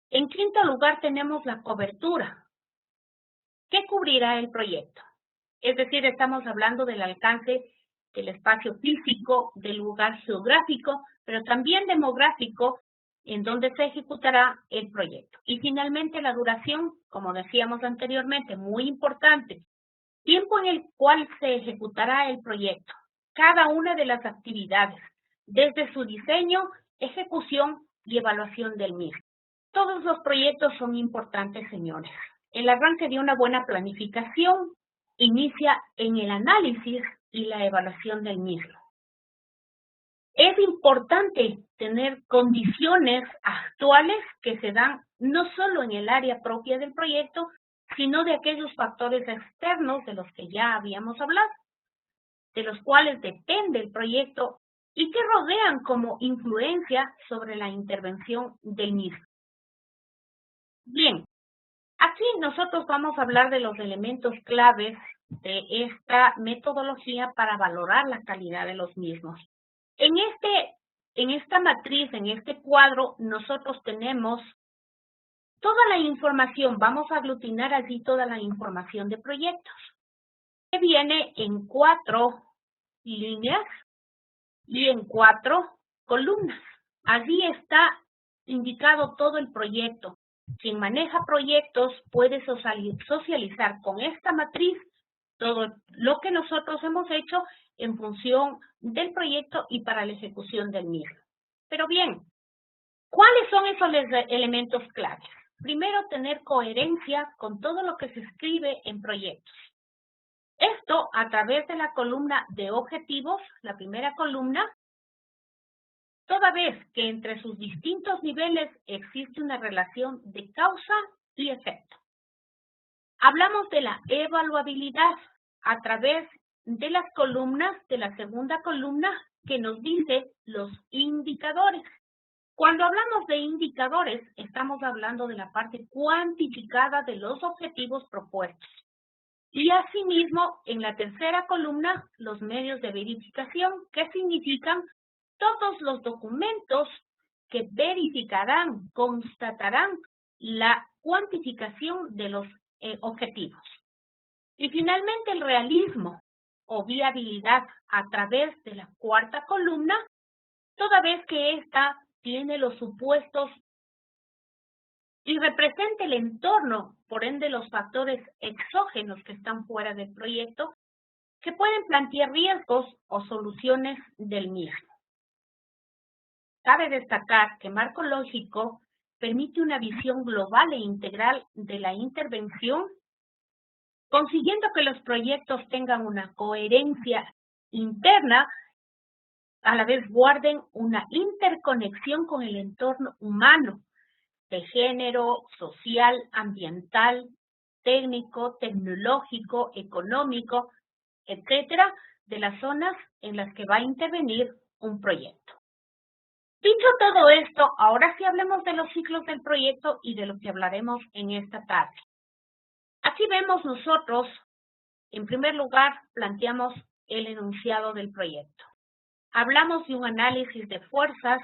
En quinto lugar tenemos la cobertura. ¿Qué cubrirá el proyecto? Es decir, estamos hablando del alcance del espacio físico, del lugar geográfico, pero también demográfico, en donde se ejecutará el proyecto. Y finalmente la duración, como decíamos anteriormente, muy importante, tiempo en el cual se ejecutará el proyecto, cada una de las actividades, desde su diseño, ejecución y evaluación del mismo. Todos los proyectos son importantes, señores. El arranque de una buena planificación inicia en el análisis y la evaluación del mismo. Es importante tener condiciones actuales que se dan no solo en el área propia del proyecto, sino de aquellos factores externos de los que ya habíamos hablado, de los cuales depende el proyecto y que rodean como influencia sobre la intervención del mismo. Bien, aquí nosotros vamos a hablar de los elementos claves de esta metodología para valorar la calidad de los mismos. En esta matriz, en este cuadro, nosotros tenemos toda la información, vamos a aglutinar allí toda la información de proyectos, que viene en 4 líneas y en 4 columnas. Allí está indicado todo el proyecto. Quien maneja proyectos puede socializar con esta matriz todo lo que nosotros hemos hecho en función del proyecto y para la ejecución del mismo. Pero bien, ¿cuáles son esos elementos claves? Primero, tener coherencia con todo lo que se escribe en proyectos. Esto a través de la columna de objetivos, la primera columna, toda vez que entre sus distintos niveles existe una relación de causa y efecto. Hablamos de la evaluabilidad a través de las columnas, de la segunda columna, que nos dice los indicadores. Cuando hablamos de indicadores, estamos hablando de la parte cuantificada de los objetivos propuestos. Y asimismo, en la tercera columna, los medios de verificación, que significan todos los documentos que verificarán, constatarán la cuantificación de los objetivos. Y finalmente el realismo o viabilidad a través de la cuarta columna, toda vez que ésta tiene los supuestos y representa el entorno, por ende los factores exógenos que están fuera del proyecto, que pueden plantear riesgos o soluciones del mismo. Cabe destacar que Marco Lógico permite una visión global e integral de la intervención, consiguiendo que los proyectos tengan una coherencia interna, a la vez guarden una interconexión con el entorno humano, de género, social, ambiental, técnico, tecnológico, económico, etcétera, de las zonas en las que va a intervenir un proyecto. Dicho todo esto, ahora sí hablemos de los ciclos del proyecto y de lo que hablaremos en esta tarde. Aquí vemos nosotros, en primer lugar, planteamos el enunciado del proyecto. Hablamos de un análisis de fuerzas,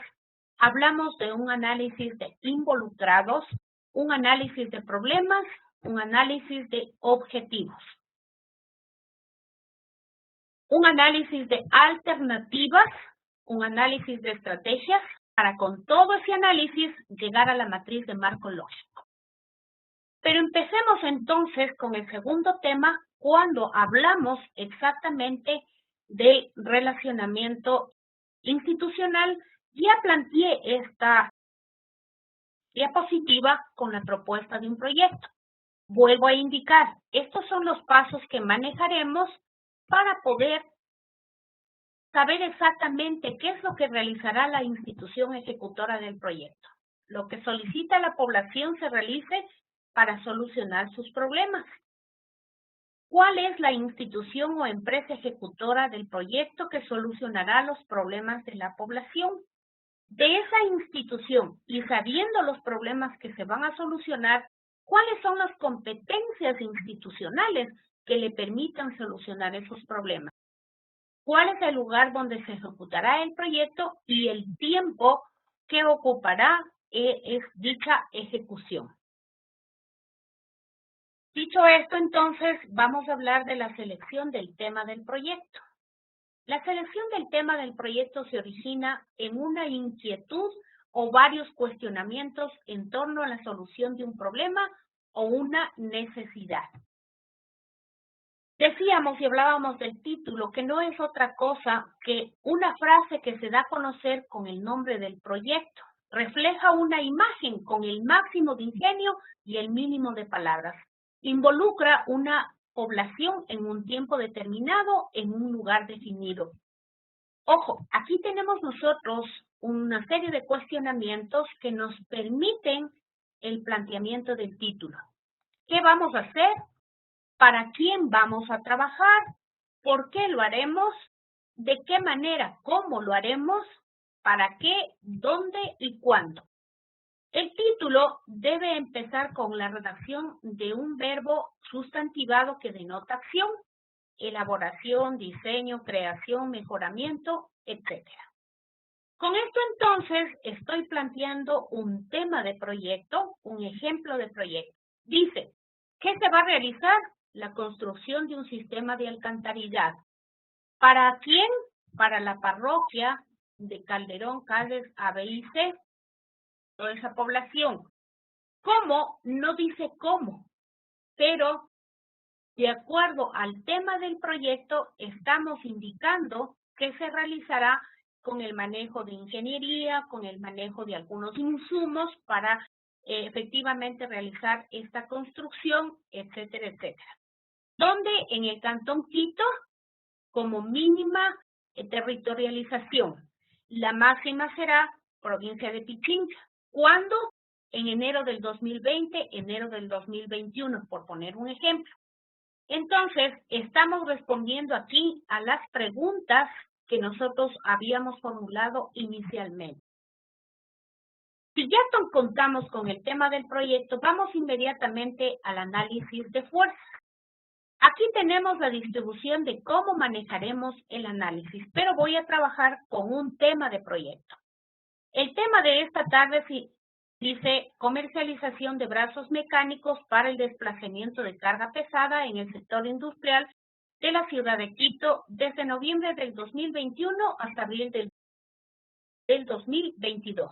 hablamos de un análisis de involucrados, un análisis de problemas, un análisis de objetivos, un análisis de alternativas, un análisis de estrategias, para con todo ese análisis llegar a la matriz de marco lógico. Pero empecemos entonces con el segundo tema, cuando hablamos exactamente del relacionamiento institucional. Ya planteé esta diapositiva con la propuesta de un proyecto. Vuelvo a indicar, estos son los pasos que manejaremos para poder saber exactamente qué es lo que realizará la institución ejecutora del proyecto. Lo que solicita la población se realice para solucionar sus problemas. ¿Cuál es la institución o empresa ejecutora del proyecto que solucionará los problemas de la población? De esa institución y sabiendo los problemas que se van a solucionar, ¿cuáles son las competencias institucionales que le permitan solucionar esos problemas? ¿Cuál es el lugar donde se ejecutará el proyecto y el tiempo que ocupará dicha ejecución? Dicho esto, entonces, vamos a hablar de la selección del tema del proyecto. La selección del tema del proyecto se origina en una inquietud o varios cuestionamientos en torno a la solución de un problema o una necesidad. Decíamos y hablábamos del título, que no es otra cosa que una frase que se da a conocer con el nombre del proyecto. Refleja una imagen con el máximo de ingenio y el mínimo de palabras. Involucra una población en un tiempo determinado, en un lugar definido. Ojo, aquí tenemos nosotros una serie de cuestionamientos que nos permiten el planteamiento del título. ¿Qué vamos a hacer? ¿Para quién vamos a trabajar? ¿Por qué lo haremos? ¿De qué manera? ¿Cómo lo haremos? ¿Para qué? ¿Dónde y cuándo? El título debe empezar con la redacción de un verbo sustantivado que denota acción, elaboración, diseño, creación, mejoramiento, etc. Con esto entonces estoy planteando un tema de proyecto, un ejemplo de proyecto. Dice, ¿qué se va a realizar? La construcción de un sistema de alcantarillado. ¿Para quién? Para la parroquia de Calderón, Caldes, A, B y C, toda esa población. ¿Cómo? No dice cómo, pero de acuerdo al tema del proyecto estamos indicando que se realizará con el manejo de ingeniería, con el manejo de algunos insumos para efectivamente realizar esta construcción, etcétera, etcétera. ¿Dónde? En el Cantón Quito, como mínima territorialización. La máxima será provincia de Pichincha. ¿Cuándo? En enero del 2020, enero del 2021, por poner un ejemplo. Entonces, estamos respondiendo aquí a las preguntas que nosotros habíamos formulado inicialmente. Si ya contamos con el tema del proyecto, vamos inmediatamente al análisis de fuerzas. Aquí tenemos la distribución de cómo manejaremos el análisis, pero voy a trabajar con un tema de proyecto. El tema de esta tarde dice comercialización de brazos mecánicos para el desplazamiento de carga pesada en el sector industrial de la ciudad de Quito desde noviembre del 2021 hasta abril del 2022.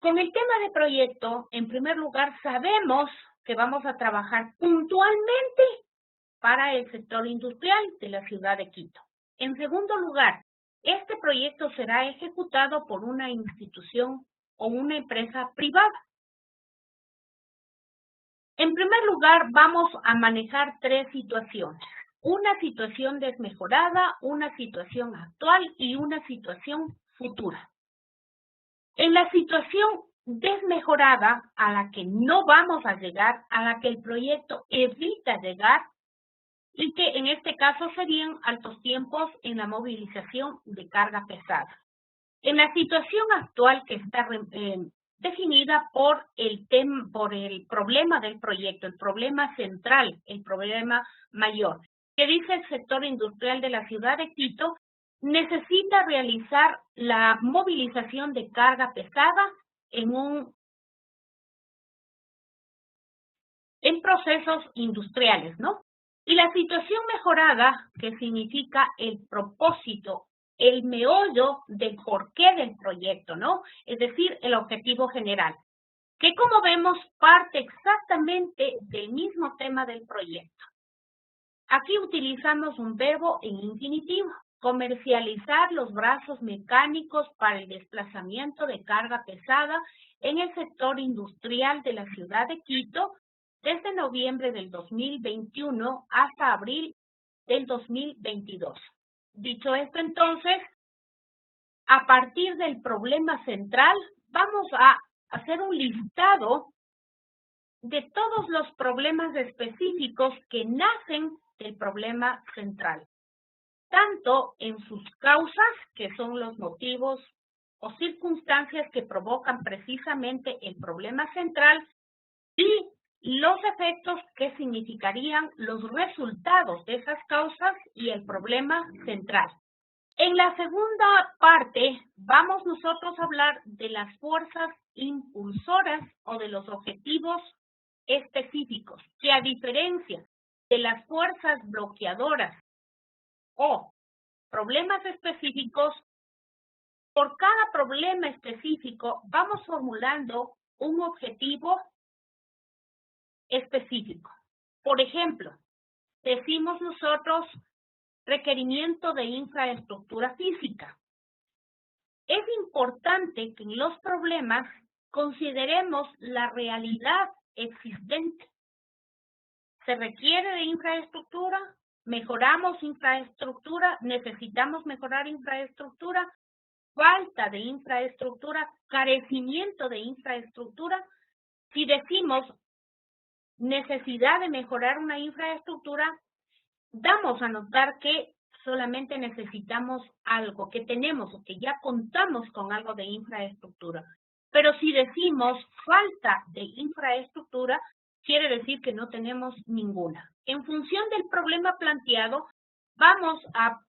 Con el tema de proyecto, en primer lugar, sabemos que vamos a trabajar puntualmente para el sector industrial de la ciudad de Quito. En segundo lugar, este proyecto será ejecutado por una institución o una empresa privada. En primer lugar, vamos a manejar tres situaciones. Una situación desmejorada, una situación actual y una situación futura. En la situación desmejorada, a la que no vamos a llegar, a la que el proyecto evita llegar, y que en este caso serían altos tiempos en la movilización de carga pesada. En la situación actual que está definida por el problema del proyecto, el problema central, el problema mayor, que dice el sector industrial de la ciudad de Quito, necesita realizar la movilización de carga pesada en procesos industriales, ¿no? Y la situación mejorada, que significa el propósito, el meollo del porqué del proyecto, ¿no? Es decir, el objetivo general, que como vemos parte exactamente del mismo tema del proyecto. Aquí utilizamos un verbo en infinitivo, comercializar los brazos mecánicos para el desplazamiento de carga pesada en el sector industrial de la ciudad de Quito, desde noviembre del 2021 hasta abril del 2022. Dicho esto, entonces, a partir del problema central, vamos a hacer un listado de todos los problemas específicos que nacen del problema central, tanto en sus causas, que son los motivos o circunstancias que provocan precisamente el problema central, y los efectos que significarían los resultados de esas causas y el problema central. En la segunda parte vamos nosotros a hablar de las fuerzas impulsoras o de los objetivos específicos, que a diferencia de las fuerzas bloqueadoras o problemas específicos, por cada problema específico vamos formulando un objetivo específico. Por ejemplo, decimos nosotros requerimiento de infraestructura física. Es importante que en los problemas consideremos la realidad existente. ¿Se requiere de infraestructura? ¿Mejoramos infraestructura? ¿Necesitamos mejorar infraestructura? ¿Falta de infraestructura? ¿Carecimiento de infraestructura? Si decimos necesidad de mejorar una infraestructura, damos a notar que solamente necesitamos algo, que tenemos o que ya contamos con algo de infraestructura. Pero si decimos falta de infraestructura, quiere decir que no tenemos ninguna. En función del problema planteado, vamos a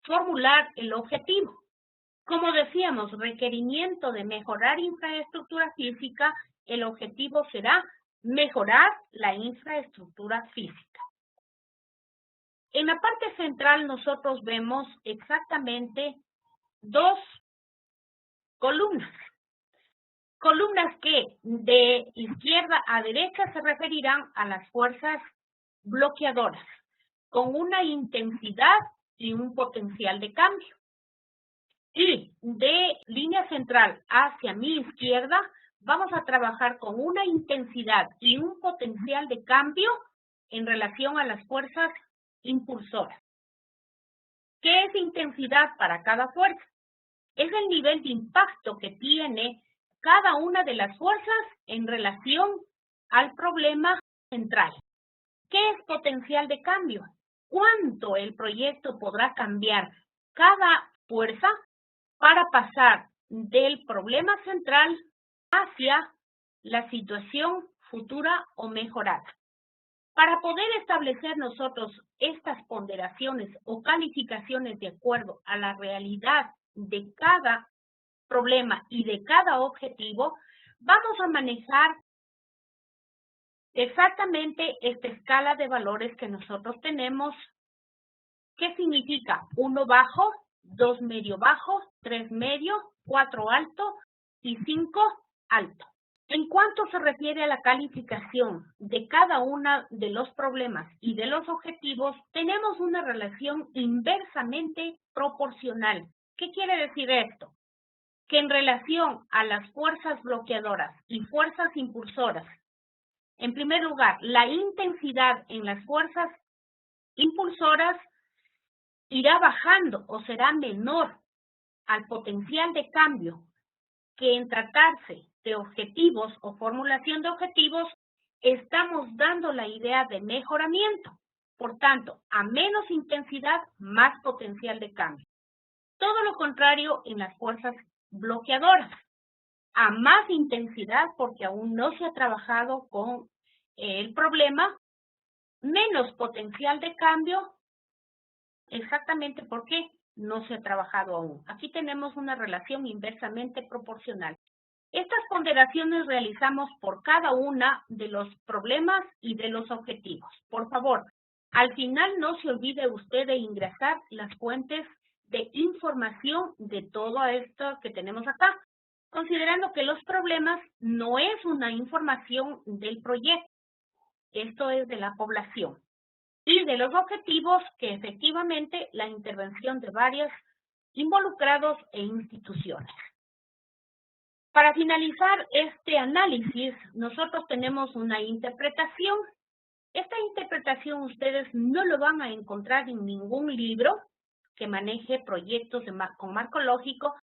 formular el objetivo. Como decíamos, requerimiento de mejorar infraestructura física, el objetivo será mejorar la infraestructura física. En la parte central nosotros vemos exactamente dos columnas. Columnas que de izquierda a derecha se referirán a las fuerzas bloqueadoras, con una intensidad y un potencial de cambio. Y de línea central hacia mi izquierda, vamos a trabajar con una intensidad y un potencial de cambio en relación a las fuerzas impulsoras. ¿Qué es intensidad para cada fuerza? Es el nivel de impacto que tiene cada una de las fuerzas en relación al problema central. ¿Qué es potencial de cambio? ¿Cuánto el proyecto podrá cambiar cada fuerza para pasar del problema central hacia la situación futura o mejorada? Para poder establecer nosotros estas ponderaciones o calificaciones de acuerdo a la realidad de cada problema y de cada objetivo, vamos a manejar exactamente esta escala de valores que nosotros tenemos, que significa 1 bajo, 2 medio bajo, 3 medio, 4 alto y 5 alto. En cuanto se refiere a la calificación de cada uno de los problemas y de los objetivos, tenemos una relación inversamente proporcional. ¿Qué quiere decir esto? Que en relación a las fuerzas bloqueadoras y fuerzas impulsoras, en primer lugar, la intensidad en las fuerzas impulsoras irá bajando o será menor al potencial de cambio que en tratarse de objetivos o formulación de objetivos estamos dando la idea de mejoramiento. Por tanto, a menos intensidad, más potencial de cambio. Todo lo contrario en las fuerzas bloqueadoras. A más intensidad, porque aún no se ha trabajado con el problema, menos potencial de cambio, exactamente porque no se ha trabajado aún. Aquí tenemos una relación inversamente proporcional. Estas ponderaciones realizamos por cada una de los problemas y de los objetivos. Por favor, al final no se olvide usted de ingresar las fuentes de información de todo esto que tenemos acá, considerando que los problemas no es una información del proyecto, esto es de la población, y de los objetivos que efectivamente la intervención de varios involucrados e instituciones. Para finalizar este análisis, nosotros tenemos una interpretación. Esta interpretación ustedes no lo van a encontrar en ningún libro que maneje proyectos con marco lógico,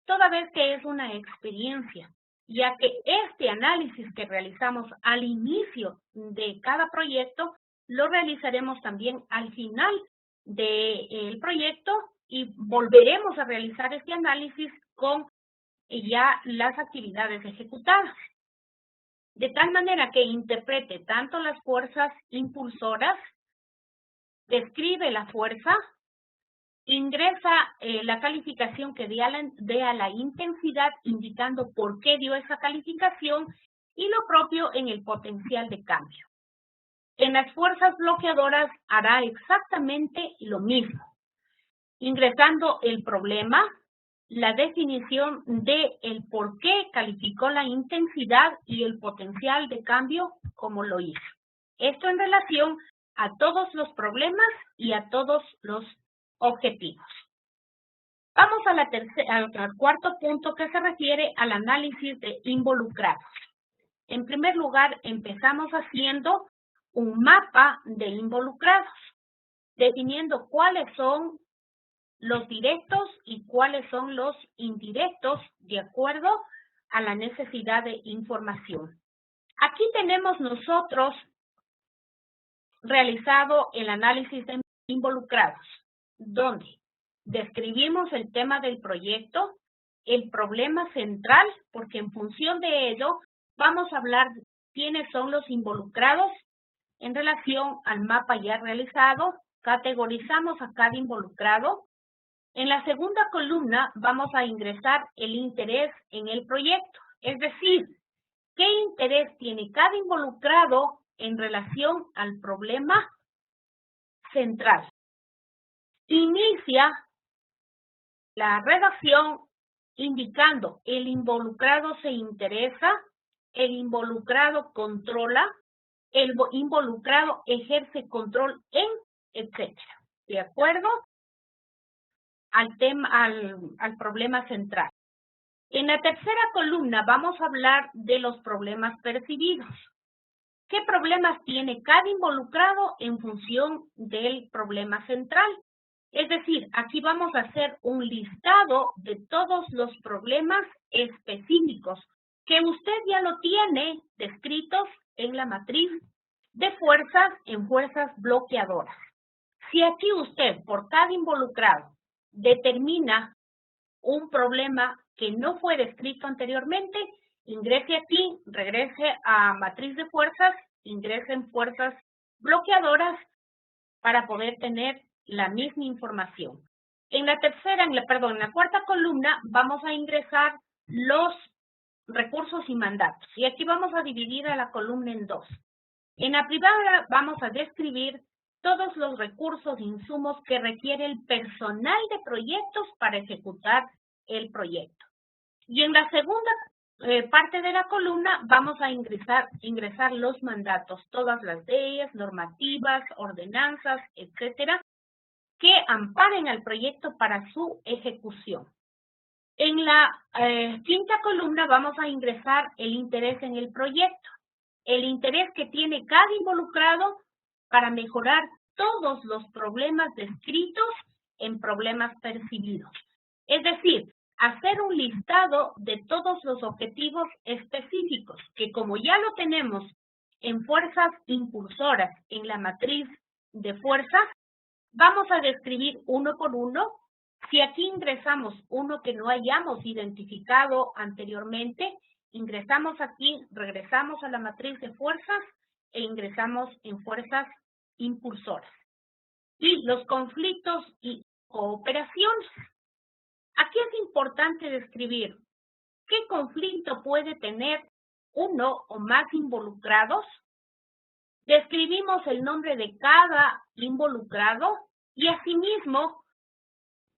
toda vez que es una experiencia, ya que este análisis que realizamos al inicio de cada proyecto, lo realizaremos también al final del proyecto y volveremos a realizar este análisis con ya las actividades ejecutadas. De tal manera que interprete tanto las fuerzas impulsoras, describe la fuerza, ingresa la calificación que dé a la intensidad, indicando por qué dio esa calificación, y lo propio en el potencial de cambio. En las fuerzas bloqueadoras hará exactamente lo mismo, ingresando el problema, la definición de el por qué calificó la intensidad y el potencial de cambio como lo hizo. Esto en relación a todos los problemas y a todos los objetivos. Vamos a al cuarto punto, que se refiere al análisis de involucrados. En primer lugar, empezamos haciendo un mapa de involucrados, definiendo cuáles son los directos y cuáles son los indirectos de acuerdo a la necesidad de información. Aquí tenemos nosotros realizado el análisis de involucrados, donde describimos el tema del proyecto, el problema central, porque en función de ello vamos a hablar de quiénes son los involucrados en relación al mapa ya realizado, categorizamos a cada involucrado. En la segunda columna vamos a ingresar el interés en el proyecto, es decir, qué interés tiene cada involucrado en relación al problema central. Inicia la redacción indicando el involucrado se interesa, el involucrado controla, el involucrado ejerce control en, etcétera, ¿de acuerdo? Al tema, al problema central. En la tercera columna vamos a hablar de los problemas percibidos. ¿Qué problemas tiene cada involucrado en función del problema central? Es decir, aquí vamos a hacer un listado de todos los problemas específicos que usted ya lo tiene descritos en la matriz de fuerzas en fuerzas bloqueadoras. Si aquí usted, por cada involucrado, determina un problema que no fue descrito anteriormente, ingrese aquí, regrese a matriz de fuerzas, ingrese en fuerzas bloqueadoras para poder tener la misma información. En la cuarta columna vamos a ingresar los recursos y mandatos. Y aquí vamos a dividir a la columna en dos. En la primera vamos a describir todos los recursos e insumos que requiere el personal de proyectos para ejecutar el proyecto. Y en la segunda parte de la columna vamos a ingresar los mandatos, todas las leyes, normativas, ordenanzas, etcétera, que amparen al proyecto para su ejecución. En la quinta columna vamos a ingresar el interés en el proyecto, el interés que tiene cada involucrado para mejorar todos los problemas descritos en problemas percibidos. Es decir, hacer un listado de todos los objetivos específicos, que como ya lo tenemos en fuerzas impulsoras, en la matriz de fuerzas, vamos a describir uno por uno. Si aquí ingresamos uno que no hayamos identificado anteriormente, ingresamos aquí, regresamos a la matriz de fuerzas e ingresamos en fuerzas impulsoras. Y los conflictos y cooperaciones. Aquí es importante describir qué conflicto puede tener uno o más involucrados. Describimos el nombre de cada involucrado y asimismo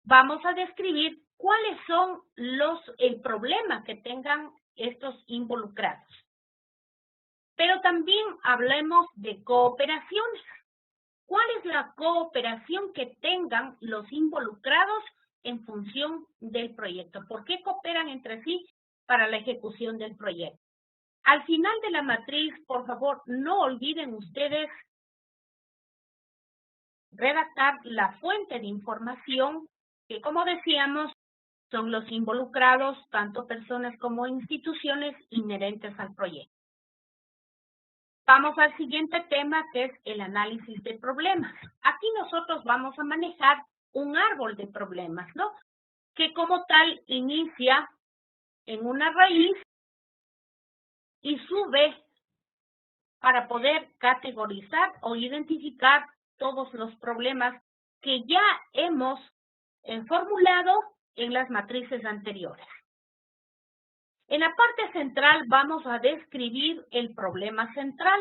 vamos a describir cuáles son el problema que tengan estos involucrados. Pero también hablemos de cooperaciones. ¿Cuál es la cooperación que tengan los involucrados en función del proyecto? ¿Por qué cooperan entre sí para la ejecución del proyecto? Al final de la matriz, por favor, no olviden ustedes redactar la fuente de información que, como decíamos, son los involucrados, tanto personas como instituciones inherentes al proyecto. Vamos al siguiente tema, que es el análisis de problemas. Aquí nosotros vamos a manejar un árbol de problemas, ¿no? Que como tal inicia en una raíz y sube para poder categorizar o identificar todos los problemas que ya hemos formulado en las matrices anteriores. En la parte central vamos a describir el problema central.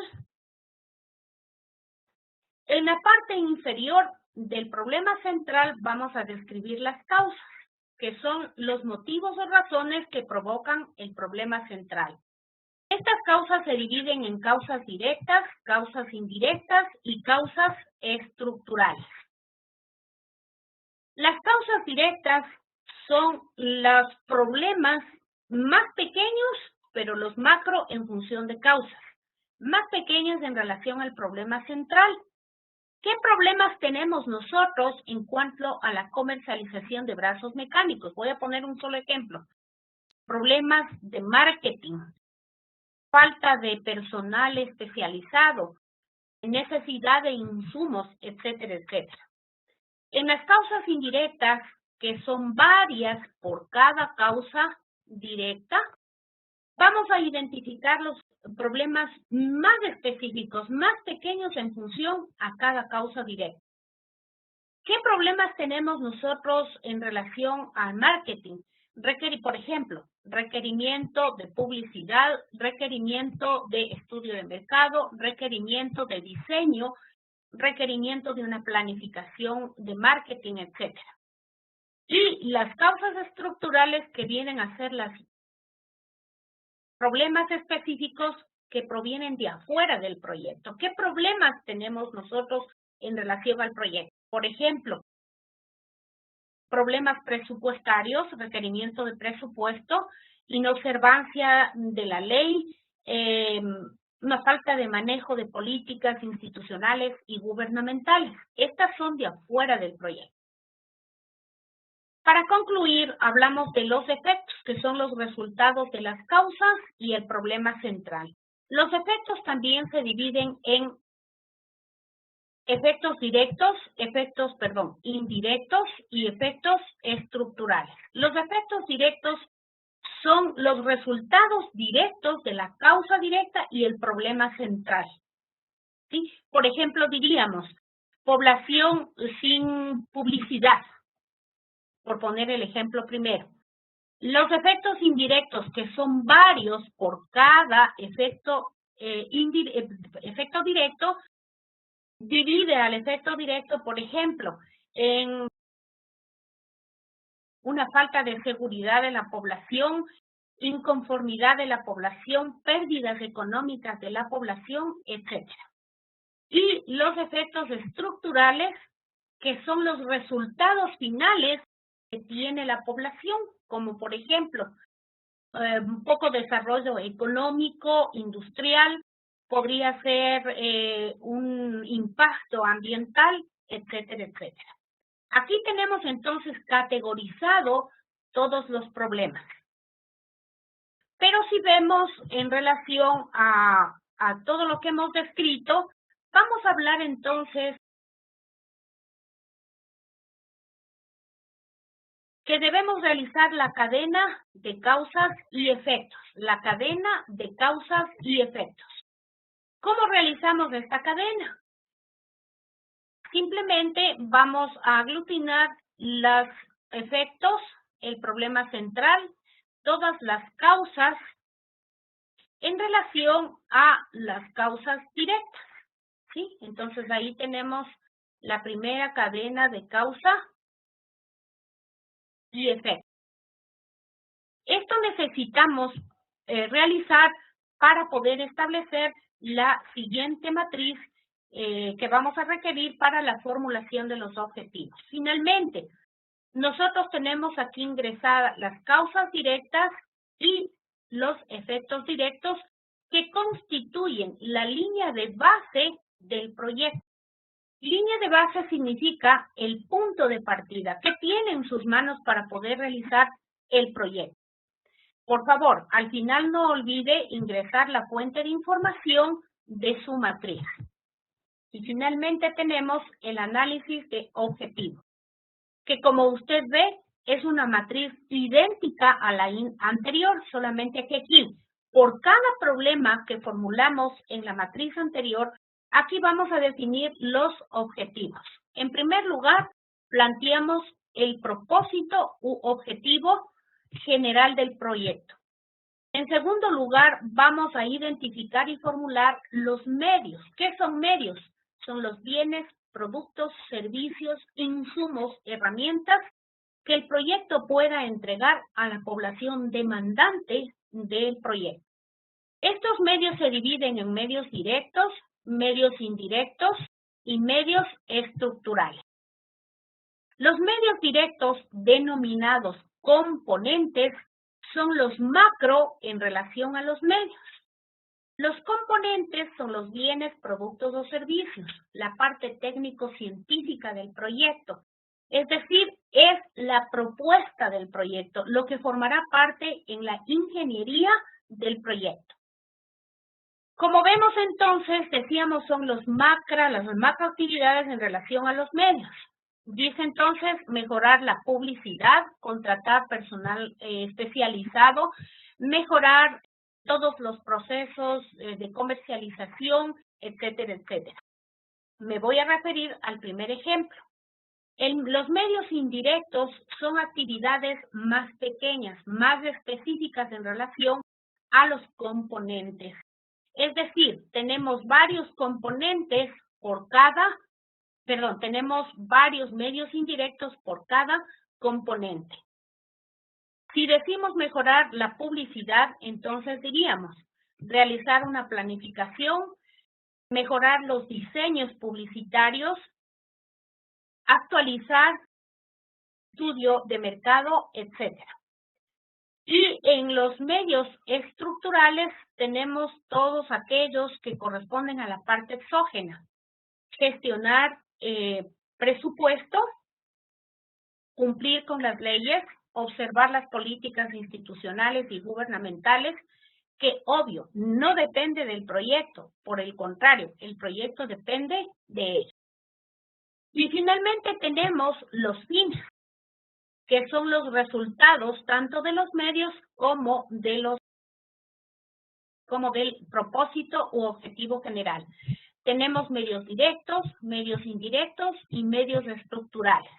En la parte inferior del problema central vamos a describir las causas, que son los motivos o razones que provocan el problema central. Estas causas se dividen en causas directas, causas indirectas y causas estructurales. Las causas directas son los problemas más pequeños, pero los macro en función de causas, más pequeños en relación al problema central. ¿Qué problemas tenemos nosotros en cuanto a la comercialización de brazos mecánicos? Voy a poner un solo ejemplo. Problemas de marketing, falta de personal especializado, necesidad de insumos, etcétera, etcétera. En las causas indirectas, que son varias por cada causa directa, vamos a identificar los problemas más específicos, más pequeños en función a cada causa directa. ¿Qué problemas tenemos nosotros en relación al marketing? Por ejemplo, requerimiento de publicidad, requerimiento de estudio de mercado, requerimiento de diseño, requerimiento de una planificación de marketing, etc. Y las causas estructurales que vienen a ser los problemas específicos que provienen de afuera del proyecto. ¿Qué problemas tenemos nosotros en relación al proyecto? Por ejemplo, problemas presupuestarios, requerimiento de presupuesto, inobservancia de la ley, una falta de manejo de políticas institucionales y gubernamentales. Estas son de afuera del proyecto. Para concluir, hablamos de los efectos, que son los resultados de las causas y el problema central. Los efectos también se dividen en efectos indirectos y efectos estructurales. Los efectos directos son los resultados directos de la causa directa y el problema central. ¿Sí? Por ejemplo, diríamos, población sin publicidad, por poner el ejemplo primero. Los efectos indirectos, que son varios por cada efecto directo, divide al efecto directo, por ejemplo, en una falta de seguridad de la población, inconformidad de la población, pérdidas económicas de la población, etc. Y los efectos estructurales, que son los resultados finales que tiene la población, como por ejemplo, un poco desarrollo económico, industrial, podría ser un impacto ambiental, etcétera, etcétera. Aquí tenemos entonces categorizado todos los problemas. Pero si vemos en relación a todo lo que hemos descrito, vamos a hablar entonces que debemos realizar la cadena de causas y efectos. La cadena de causas y efectos. ¿Cómo realizamos esta cadena? Simplemente vamos a aglutinar los efectos, el problema central, todas las causas en relación a las causas directas, ¿sí? Entonces ahí tenemos la primera cadena de causa y efecto. Esto necesitamos realizar para poder establecer la siguiente matriz que vamos a requerir para la formulación de los objetivos. Finalmente, nosotros tenemos aquí ingresadas las causas directas y los efectos directos que constituyen la línea de base del proyecto. Línea de base significa el punto de partida que tiene en sus manos para poder realizar el proyecto. Por favor, al final no olvide ingresar la fuente de información de su matriz. Y finalmente tenemos el análisis de objetivos, que como usted ve es una matriz idéntica a la anterior, solamente que aquí, por cada problema que formulamos en la matriz anterior, aquí vamos a definir los objetivos. En primer lugar, planteamos el propósito u objetivo general del proyecto. En segundo lugar, vamos a identificar y formular los medios. ¿Qué son medios? Son los bienes, productos, servicios, insumos, herramientas que el proyecto pueda entregar a la población demandante del proyecto. Estos medios se dividen en medios directos, medios indirectos y medios estructurales. Los medios directos, denominados componentes, son los macro en relación a los medios. Los componentes son los bienes, productos o servicios, la parte técnico-científica del proyecto. Es decir, es la propuesta del proyecto, lo que formará parte en la ingeniería del proyecto. Como vemos entonces, decíamos, son las macroactividades en relación a los medios. Dice entonces mejorar la publicidad, contratar personal especializado, mejorar todos los procesos de comercialización, etcétera, etcétera. Me voy a referir al primer ejemplo. Los medios indirectos son actividades más pequeñas, más específicas en relación a los componentes. Es decir, tenemos varios componentes por cada, tenemos varios medios indirectos por cada componente. Si decimos mejorar la publicidad, entonces diríamos realizar una planificación, mejorar los diseños publicitarios, actualizar estudio de mercado, etcétera. Y en los medios estructurales tenemos todos aquellos que corresponden a la parte exógena. Gestionar presupuesto, cumplir con las leyes, observar las políticas institucionales y gubernamentales, que obvio, no depende del proyecto, por el contrario, el proyecto depende de ello. Y finalmente tenemos los fines, que son los resultados tanto de los medios como del propósito u objetivo general. Tenemos medios directos, medios indirectos y medios estructurales.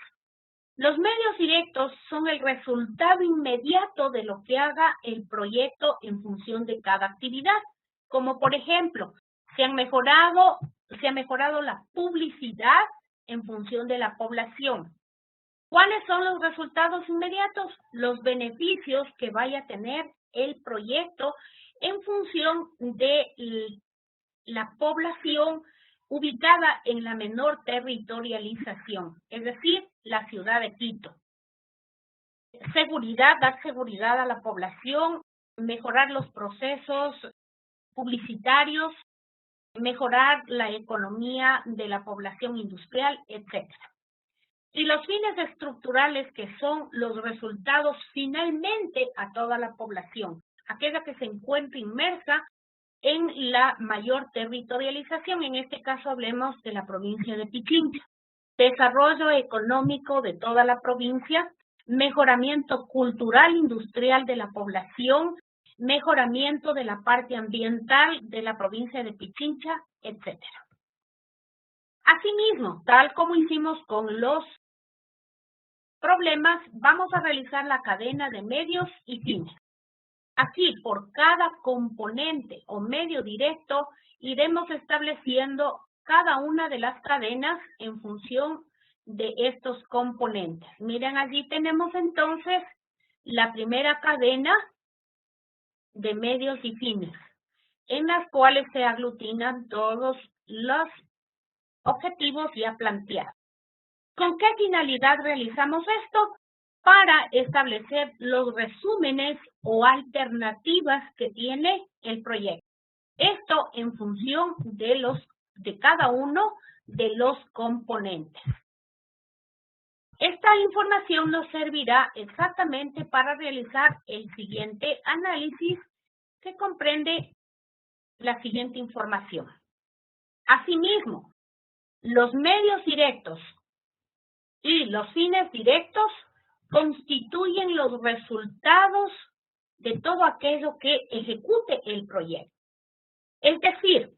Los medios directos son el resultado inmediato de lo que haga el proyecto en función de cada actividad, como por ejemplo, se ha mejorado la publicidad en función de la población. ¿Cuáles son los resultados inmediatos? Los beneficios que vaya a tener el proyecto en función de la población ubicada en la menor territorialización, es decir, la ciudad de Quito. Seguridad, dar seguridad a la población, mejorar los procesos publicitarios, mejorar la economía de la población industrial, etc. Y los fines estructurales, que son los resultados finalmente a toda la población, aquella que se encuentra inmersa en la mayor territorialización. En este caso hablemos de la provincia de Pichincha. Desarrollo económico de toda la provincia, mejoramiento cultural industrial de la población, mejoramiento de la parte ambiental de la provincia de Pichincha, etc. Asimismo, tal como hicimos con los problemas, vamos a realizar la cadena de medios y fines. Así, por cada componente o medio directo, iremos estableciendo cada una de las cadenas en función de estos componentes. Miren, allí tenemos entonces la primera cadena de medios y fines, en las cuales se aglutinan todos los objetivos ya planteados. ¿Con qué finalidad realizamos esto? Para establecer los resúmenes o alternativas que tiene el proyecto. Esto en función de cada uno de los componentes. Esta información nos servirá exactamente para realizar el siguiente análisis que comprende la siguiente información. Asimismo, los medios directos y los fines directos constituyen los resultados de todo aquello que ejecute el proyecto. Es decir,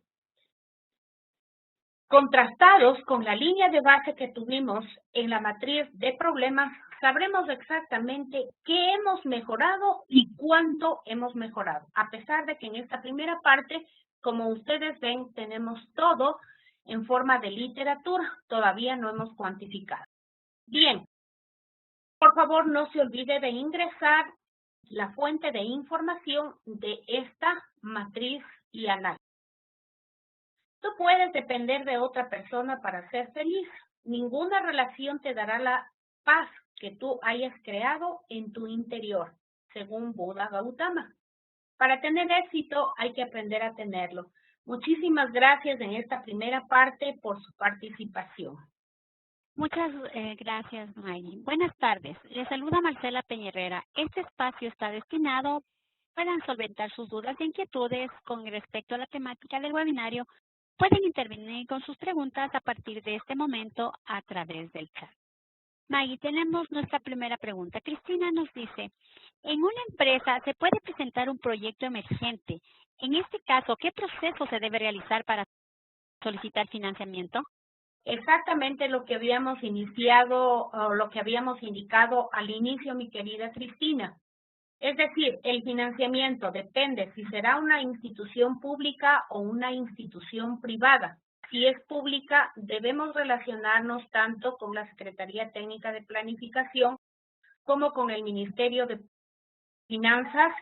contrastados con la línea de base que tuvimos en la matriz de problemas, sabremos exactamente qué hemos mejorado y cuánto hemos mejorado. A pesar de que en esta primera parte, como ustedes ven, tenemos todo en forma de literatura, todavía no hemos cuantificado. Bien, por favor no se olvide de ingresar la fuente de información de esta matriz y análisis. Tú puedes depender de otra persona para ser feliz. Ninguna relación te dará la paz que tú hayas creado en tu interior, según Buda Gautama. Para tener éxito hay que aprender a tenerlo. Muchísimas gracias en esta primera parte por su participación. Muchas gracias, Maggie. Buenas tardes. Les saluda Marcela Peñerrera. Este espacio está destinado para solventar sus dudas e inquietudes con respecto a la temática del webinario. Pueden intervenir con sus preguntas a partir de este momento a través del chat. Maggie, tenemos nuestra primera pregunta. Cristina nos dice, en una empresa se puede presentar un proyecto emergente. En este caso, ¿qué proceso se debe realizar para solicitar financiamiento? Exactamente lo que habíamos iniciado, o lo que habíamos indicado al inicio, mi querida Cristina. Es decir, el financiamiento depende si será una institución pública o una institución privada. Si es pública, debemos relacionarnos tanto con la Secretaría Técnica de Planificación como con el Ministerio de Finanzas,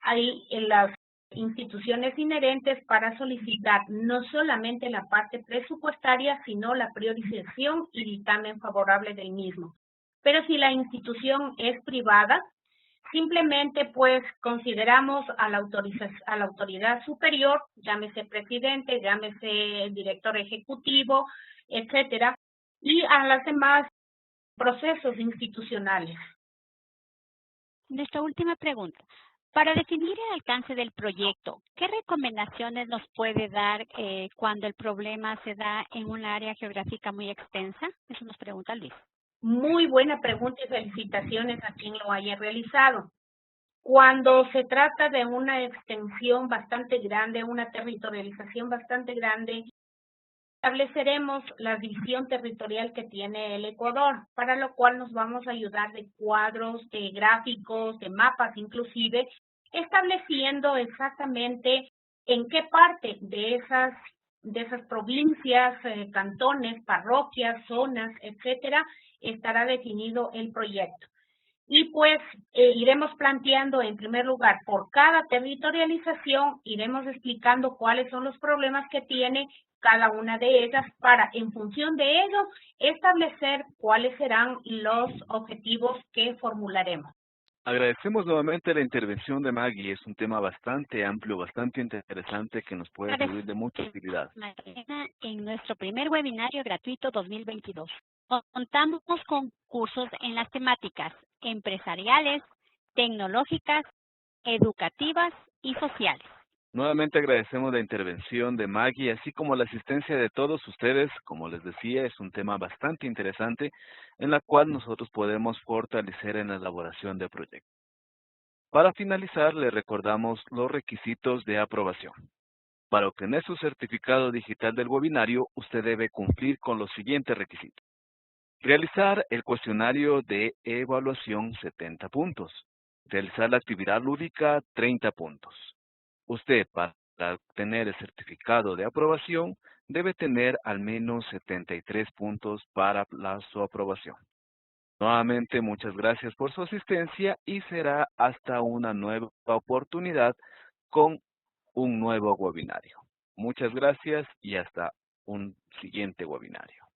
ahí en las instituciones inherentes para solicitar no solamente la parte presupuestaria, sino la priorización y dictamen favorable del mismo. Pero si la institución es privada, simplemente pues consideramos a la autoridad superior, llámese presidente, llámese director ejecutivo, etcétera, y a los demás procesos institucionales. Nuestra última pregunta. Para definir el alcance del proyecto, ¿qué recomendaciones nos puede dar cuando el problema se da en un área geográfica muy extensa? Eso nos pregunta Luis. Muy buena pregunta y felicitaciones a quien lo haya realizado. Cuando se trata de una extensión bastante grande, una territorialización bastante grande, estableceremos la división territorial que tiene el Ecuador, para lo cual nos vamos a ayudar de cuadros, de gráficos, de mapas inclusive, estableciendo exactamente en qué parte de esas provincias, cantones, parroquias, zonas, etcétera, estará definido el proyecto. Y pues iremos planteando en primer lugar por cada territorialización, iremos explicando cuáles son los problemas que tiene cada una de ellas para en función de ello establecer cuáles serán los objetivos que formularemos. Agradecemos nuevamente la intervención de Maggie. Es un tema bastante amplio, bastante interesante que nos puede servir de mucha utilidad. En nuestro primer webinario gratuito 2022. Contamos con cursos en las temáticas empresariales, tecnológicas, educativas y sociales. Nuevamente agradecemos la intervención de Maggie, así como la asistencia de todos ustedes. Como les decía, es un tema bastante interesante en la cual nosotros podemos fortalecer en la elaboración de proyectos. Para finalizar, le recordamos los requisitos de aprobación. Para obtener su certificado digital del webinario, usted debe cumplir con los siguientes requisitos. Realizar el cuestionario de evaluación 70 puntos. Realizar la actividad lúdica 30 puntos. Usted, para obtener el certificado de aprobación, debe tener al menos 73 puntos para su aprobación. Nuevamente, muchas gracias por su asistencia y será hasta una nueva oportunidad con un nuevo webinario. Muchas gracias y hasta un siguiente webinario.